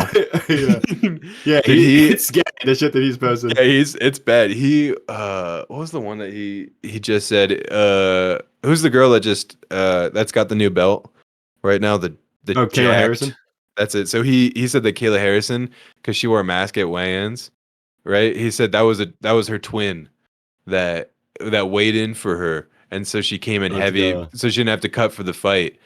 Yeah, yeah. Dude, It's scary. The shit that he's posting. yeah, it's bad. What was the one that he just said? Who's the girl that just that's got the new belt right now? The Oh, Kayla jacked- Harrison? That's it. So he said that Kayla Harrison, because she wore a mask at weigh-ins, right? He said that was her twin that weighed in for her, and so she came in Let's heavy, go. so she didn't have to cut for the fight.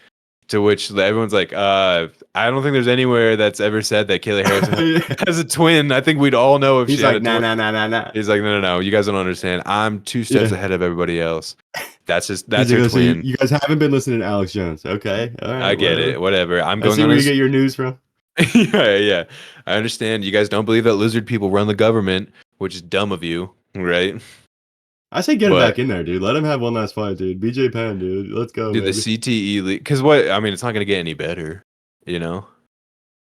To which everyone's like, I don't think there's anywhere that's ever said that Kayla Harrison has a twin. I think we'd all know if He's she had like, a nah, twin. nah. He's like, no, you guys don't understand. I'm 2 steps Yeah. ahead of everybody else. That's He's her like, so twin. you guys haven't been listening to Alex Jones. Okay. All right. I get it. Whatever. I'm I going see on where you his. get your news from. Yeah. I understand. You guys don't believe that lizard people run the government, which is dumb of you, right? I say get him But- back in there, dude. Let him have one last fight, dude. BJ Penn, dude. Let's go. Dude, the baby. CTE league, because what I mean, it's not gonna get any better, you know.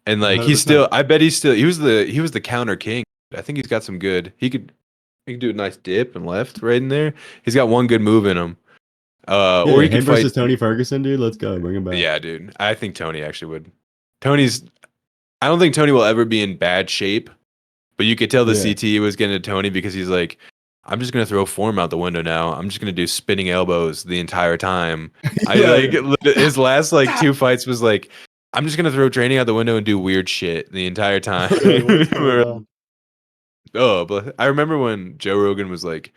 And like 100%. I bet he was the counter king. I think he's got some good. He could do a nice dip and left right in there. He's got one good move in him. Yeah, Or he him could versus fight. Tony Ferguson, dude. Let's go. Bring him back. Yeah, dude. I think Tony actually would. I don't think Tony will ever be in bad shape, but you could tell the Yeah. CTE was getting to Tony because he's like, I'm just gonna throw form out the window now. I'm just gonna do spinning elbows the entire time. His last like 2 fights was like, I'm just gonna throw training out the window and do weird shit the entire time. What's going on? Oh, but I remember when Joe Rogan was like,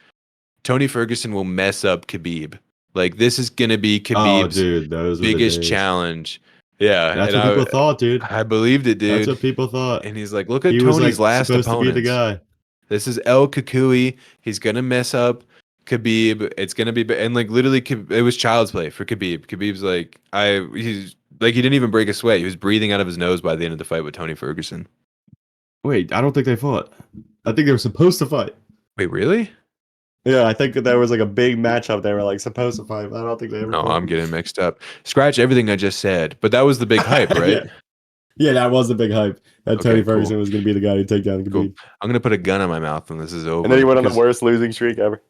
Tony Ferguson will mess up Khabib. Like this is gonna be Oh, Khabib's dude, those were the biggest days. challenge. Yeah, That's and what people thought, dude. I believed it, dude. That's what people thought. And he's like, look at He was Tony's like last supposed opponent. to be the guy. This is El Kukui. He's gonna mess up Khabib. It's gonna be and like literally, it was child's play for Khabib. Khabib's like, he's like he didn't even break a sweat. He was breathing out of his nose by the end of the fight with Tony Ferguson. Wait, I don't think they fought. I think they were supposed to fight. Wait, really? Yeah, I think that there was like a big matchup. They were like supposed to fight. But I don't think they ever. No, fought. I'm getting mixed up. Scratch everything I just said, but that was the big hype, right? Yeah, that was the big hype. That Okay, Tony cool. Ferguson was going to be the guy to take down Khabib. Cool. I'm gonna put a gun in my mouth when this is over. And then he went on the because worst losing streak ever.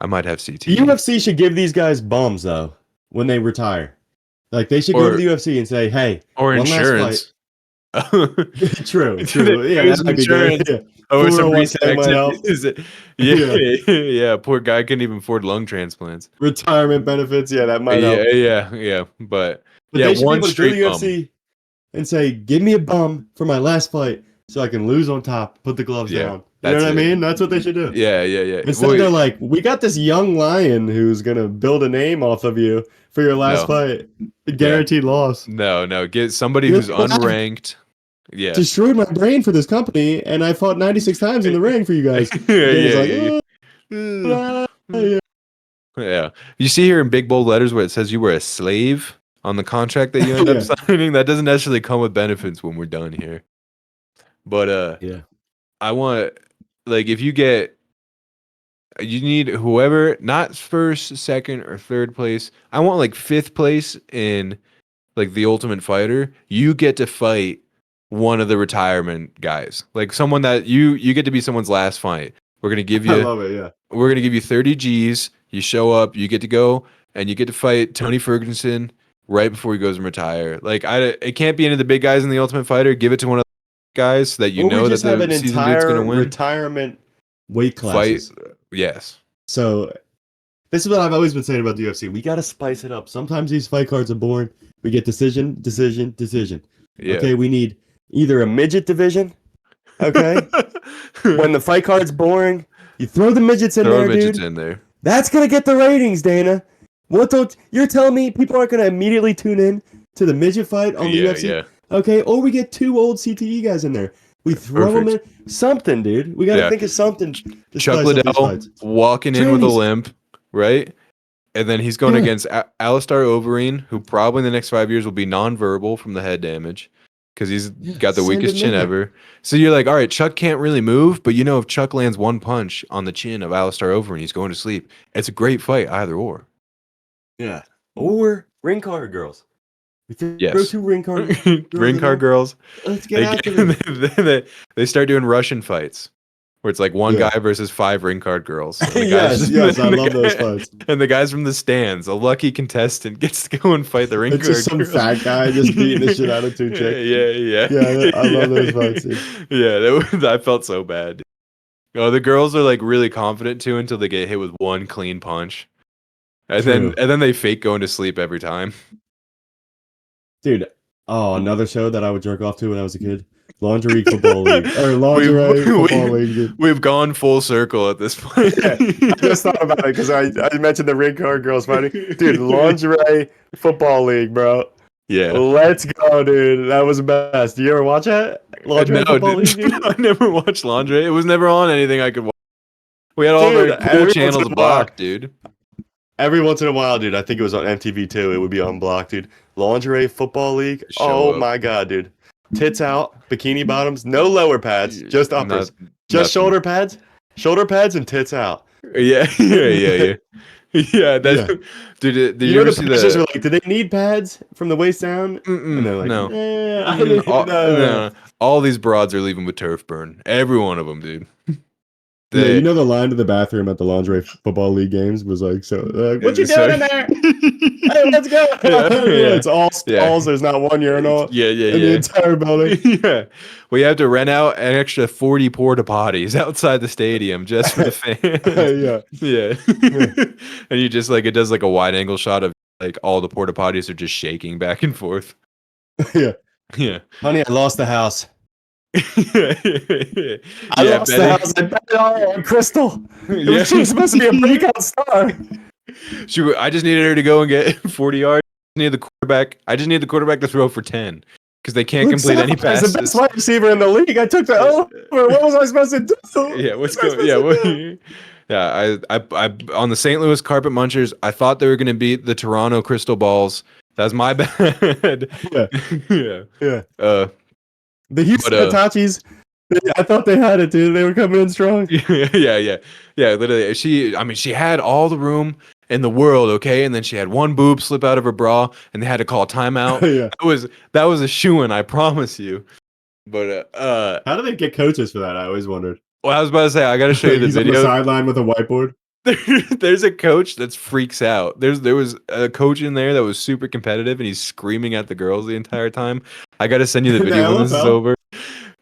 I might have CT. The UFC should give these guys bums though when they retire. Like they should go Or- to the UFC and say, "Hey, or one last insurance. true, Yeah, There's that might be good. insurance. Yeah. Oh, some 401k might help. Is it? Yeah. Poor guy couldn't even afford lung transplants. Retirement benefits, yeah, that might help. Yeah. But But yeah, they should one be able to go to straight the bum. UFC and say, "Give me a bum for my last fight, so I can lose on top, put the gloves Yeah, down." You know that's what I it. mean? That's what they should do. Yeah. Instead, Well, they're like, "We got this young lion who's gonna build a name off of you for your last No. fight, guaranteed loss." no, get somebody You're who's like, "Well, unranked. Yeah. Destroyed my brain for this company, and I fought 96 times in the ring for you guys. yeah. Yeah. Yeah. You see here in big bold letters where it says you were a slave on the contract that you end Yeah. up signing. That doesn't necessarily come with benefits when we're done here. But Yeah. I want like if you need whoever, not first, second, or third place. I want like fifth place in like the Ultimate Fighter. You get to fight one of the retirement guys, like someone that you get to be someone's last fight. We're gonna give I you love it. Yeah. we're gonna give you 30 G's. You show up, you get to go, and you get to fight Tony Ferguson right before he goes and retire. Like it can't be any of the big guys in the Ultimate Fighter. Give it to one of the guys that you Or know we that just have the an season dude's entire gonna win. retirement weight Fight, classes. yes. So this is what I've always been saying about the UFC. We got to spice it up. Sometimes these fight cards are boring. We get decision. Yeah. Okay, we need either a midget division. Okay, when the fight card's boring, you throw the midgets in Throw there, midgets dude. in there. That's gonna get the ratings, Dana. What don't you're telling me people aren't gonna immediately tune in to the midget fight on the UFC? Yeah. Okay, or we get two old CTE guys in there. We throw them Perfect. in something, dude. We gotta Yeah. think of something. To Chuck spice up these Liddell fights. walking in with a Trannies. limp, right? And then he's going Yeah. against Alistar Overeem, who probably in the next 5 years will be nonverbal from the head damage because he's got the Send weakest him chin in. ever. So you're like, all right, Chuck can't really move, but if Chuck lands one punch on the chin of Alistar Overeem, he's going to sleep. It's a great fight, either or. Yeah. Or ring card girls. We throw Yes. 2 ring card Ring in card there. girls. Let's get They, after them. they start doing Russian fights where it's like one Yeah. guy versus 5 ring card girls. And the guys Yes, I and the love those guy- fights. And the guys from the stands, a lucky contestant gets to go and fight the ring It's card just some girls. fat guy just beating the shit out of 2 chicks. Yeah. Yeah, I love those fights, dude. Yeah, I felt so bad. Oh, the girls are like really confident too until they get hit with one clean punch. And True. then they fake going to sleep every time. Dude, another show that I would jerk off to when I was a kid. Lingerie Football League. Or Lingerie Football League, dude. We've gone full circle at this point. I just thought about it because I mentioned the ring card girls fighting. Dude, Lingerie Football League, bro. Yeah. Let's go, dude. That was the best. Do you ever watch that? Lingerie Football League, dude? I never watched Lingerie. It was never on anything I could watch. We had all Dude, the every cool once channels in a while. blocked, dude. Every once in a while, dude. I think it was on MTV too. It would be unblocked, dude. Lingerie Football League. Show up. My god, dude. Tits out, bikini bottoms, no lower pads, just uppers. Just shoulder pads and tits out. Yeah. Yeah, that's dude. Did you ever the see producers the? were like, do they need pads from the waist down? Mm-mm, And they're like, no. I didn't No. All these broads are leaving with turf burn. Every one of them, dude. Yeah, you know the line to the bathroom at the Lingerie Football League games was like, what you doing in there? Hey, let's go. It's all stalls. There's not one urinal in the entire building. Yeah. We have to rent out an extra 40 porta potties outside the stadium just for the fans. Yeah. And you just it does like a wide angle shot of like all the porta potties are just shaking back and forth. Yeah. Honey, I lost the house. I lost the house. I bet it all on Crystal. She was supposed to be a breakout star. I just needed her to go and get 40 yards. I just need the quarterback to throw for 10 because they can't complete any passes. The best wide receiver in the league. I took the over. What was I supposed to do? Yeah, what's going? Yeah, I on the St. Louis Carpet Munchers. I thought they were going to beat the Toronto Crystal Balls. That's my bad. Yeah. The Houston Hitachis, I thought they had it, dude. They were coming in strong. Yeah. Literally, she had all the room in the world, okay, and then she had one boob slip out of her bra, and they had to call a timeout. That was a shoo-in, I promise you. But how do they get coaches for that? I always wondered. Well, I was about to say I got to show you the He's video. on the sideline with a whiteboard. There's a coach that freaks out. There was a coach in there that was super competitive, and he's screaming at the girls the entire time. I got to send you the video when this is over.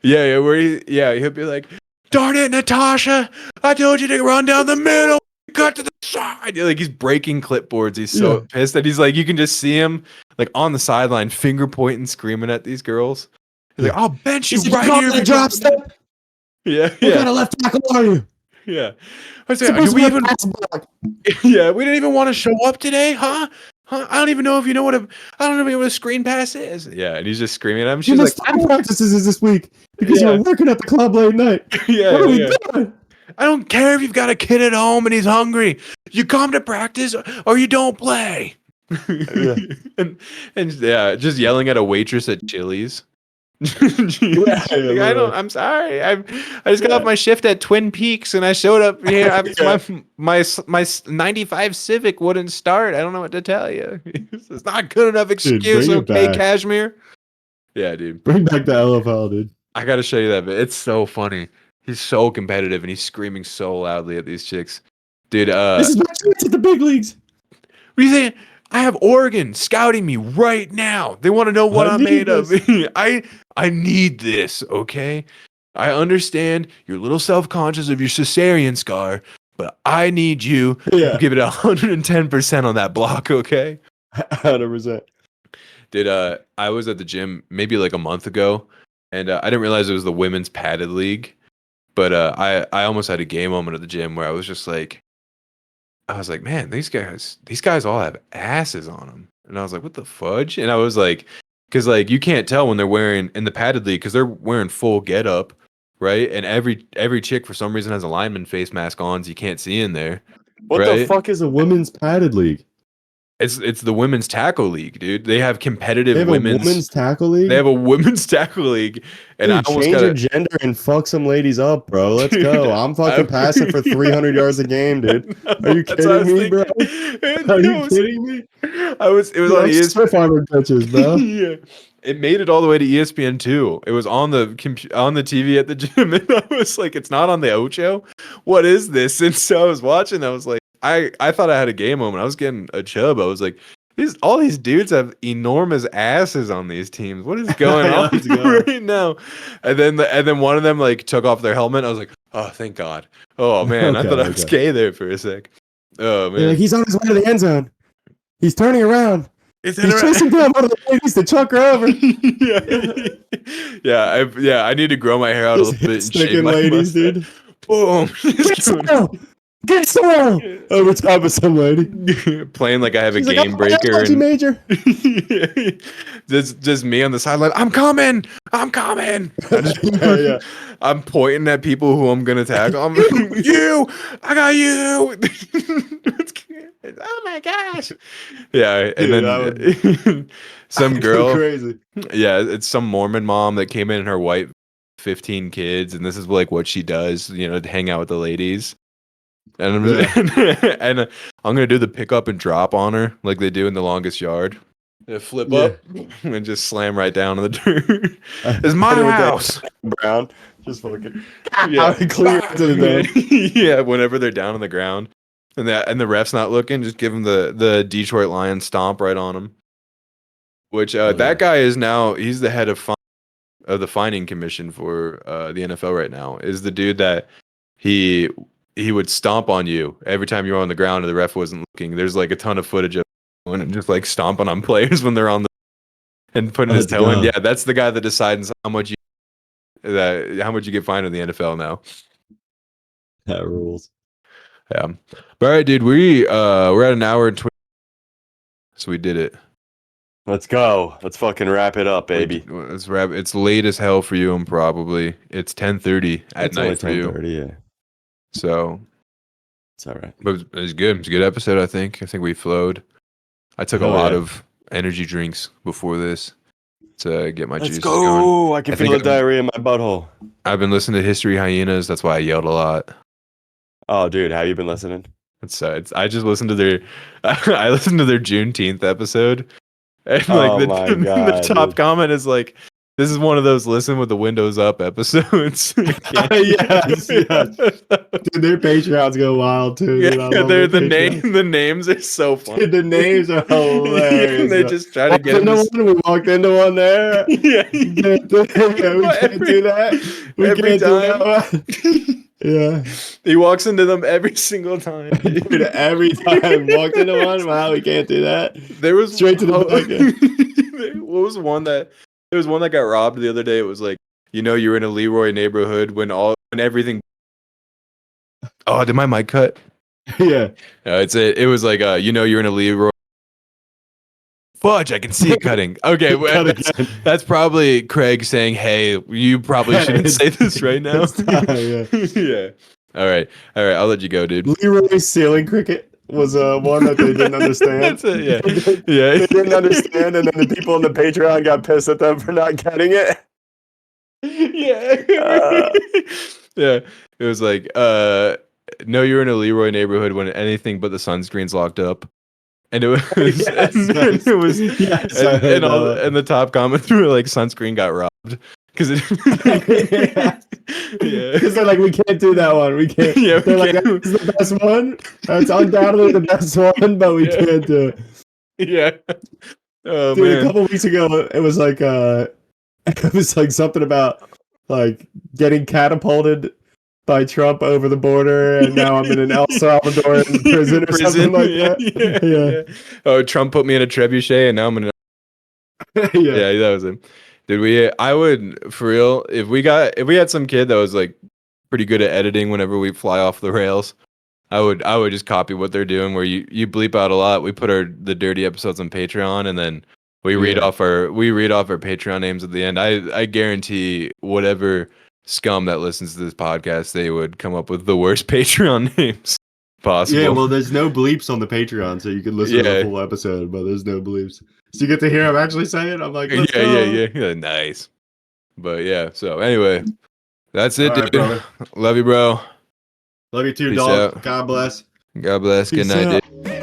Yeah, where he'll be like, "Darn it, Natasha! I told you to run down the middle, cut to the side." Like he's breaking clipboards. He's so pissed that he's like, you can just see him like on the sideline, finger pointing, screaming at these girls. He's like, "I'll bench you right here." The drop step. Yeah. What kind of left tackle are you? Yeah. I was like, we didn't even want to show up today, huh? I don't even know if you know I don't know what a screen pass is. Yeah, and he's just screaming at him. She's like, practices is this week because you're working at the club late night. What are we doing? I don't care if you've got a kid at home and he's hungry. You come to practice or you don't play. And just yelling at a waitress at Chili's. I'm sorry. I just got off my shift at Twin Peaks and I showed up here. My 95 Civic wouldn't start. I don't know what to tell you. It's not good enough excuse. Okay, Cashmere. Yeah, dude. Bring back the LFL, dude. I gotta show you that, but it's so funny. He's so competitive and he's screaming so loudly at these chicks. Dude, this is my chance at the big leagues. What are you saying? I have Oregon scouting me right now. They want to know what I'm made of. I need this, okay? I understand you're a little self-conscious of your cesarean scar, but I need you to give it 110% on that block, okay? 100%. Dude, I was at the gym maybe like a month ago, and I didn't realize it was the women's padded league, but I almost had a game moment at the gym where I was like, man, these guys all have asses on them. And I was like, what the fudge? And I was like, because like you can't tell when they're wearing in the padded league because they're wearing full get up, right? And every chick for some reason has a lineman face mask on, so you can't see in there. What right? the fuck is a women's padded league? It's the women's tackle league, dude. They have competitive They have a women's tackle league. They have a women's tackle league, and I Dude, almost change got your gender and fuck some ladies up, bro. Let's go. I'm fucking passing for 300 yards a game, dude. Are you kidding me, bro? Are you kidding me? It was Dude, on I'm ESPN. Smith Armor touches, bro. Yeah, it made it all the way to ESPN too. It was on the on the TV at the gym, and I was like, "It's not on the Ocho. What is this?" And so I was watching. I was like, I thought I had a gay moment. I was getting a chub. I was like, all these dudes have enormous asses on these teams. What is going on right now? And then one of them like took off their helmet. I was like, oh, thank God. Oh man, I thought I was gay there for a sec. Oh man, like, he's on his way to the end zone. He's turning around. He's chasing down one of the ladies to chuck her over. I need to grow my hair out a little bit and shave my ladies, dude. Boom. Get slow over top of some lady. Playing like I have She's a game breaker. And major. just me on the sideline. I'm coming. I'm pointing at people who I'm gonna tackle. You. I got you. Oh my gosh. Yeah, and then some girl. Crazy. Yeah, it's some Mormon mom that came in and her white 15 kids, and this is like what she does, to hang out with the ladies. And and I'm gonna do the pick up and drop on her like they do in The Longest Yard. Flip up and just slam right down in the dirt. It's my house. Brown, just fucking clear to the dome. Yeah, whenever they're down on the ground and the ref's not looking, just give them the Detroit Lions stomp right on them. Which that guy is now, he's the head of the fining commission for the NFL right now. Is the dude that he would stomp on you every time you were on the ground and the ref wasn't looking. There's like a ton of footage of him and just like stomping on players when they're on the and putting his toe in. Yeah, that's the guy that decides how much you get fined in the NFL now. That rules. Yeah. But all right, dude, we're at an hour and 20, so we did it. Let's go. Let's fucking wrap it up, baby. Let's wrap. It's late as hell for you, and probably it's 10:30 at night for you. Yeah. So it's all right. But it was good. It's a good episode, I think. I think we flowed. I took a lot of energy drinks before this to get my juices going. I can feel the diarrhea in my butthole. I've been listening to History Hyenas. That's why I yelled a lot. Oh, dude, have you been listening? I just listened to their I listened to their Juneteenth episode. And the top comment is like, this is one of those listen with the windows up episodes. Yes. Dude, their Patreons go wild too. Yeah, they're the names are so funny. Dude, the names are hilarious. They just try to get we walked into one there. We can't do that. We can't do that. Yeah. He walks into them every single time. Dude, every time walked into one. Wow, we can't do that. There was straight to the back. What was one that there was one that got robbed the other day? It was like, you're in a Leroy neighborhood when everything. Oh, did my mic cut? Yeah. It was like you're in a Leroy. Fudge, I can see it cutting. Okay, that's probably Craig saying, "Hey, you probably shouldn't say this right now." Yeah. All right. I'll let you go, dude. Leroy's ceiling cricket was one that they didn't understand. That's it. Yeah. They didn't understand, and then the people in the Patreon got pissed at them for not getting it. Yeah. Yeah. It was like, no, you're in a Leroy neighborhood when anything but the sunscreen's locked up. And it was, and the top comments were like, sunscreen got robbed. Because they're like, we can't do that one. We can't. Yeah, they're like, that's the best one. That's undoubtedly the best one, but we can't do it. Yeah. Oh, dude, man. a couple weeks ago, it was like something about like getting catapulted by Trump over the border, and now I'm in an El Salvador prison or something like that. Yeah. Oh, Trump put me in a trebuchet, and now I'm in. Yeah, that was him. Dude, I would, for real, if we had some kid that was like pretty good at editing whenever we fly off the rails, I would just copy what they're doing where you bleep out a lot. We put the dirty episodes on Patreon, and then We read Yeah. off our Patreon names at the end. I guarantee whatever scum that listens to this podcast, they would come up with the worst Patreon names possible. Yeah, well, there's no bleeps on the Patreon, so you can listen to the Yeah. full episode, but there's no bleeps. So you get to hear him actually say it. I'm like, let's go. yeah. Nice. But yeah, so anyway, that's it, All right, dude. brother. Love you, bro. Love you too, Peace dog. out. God bless. God bless. Good Peace night, out. dude.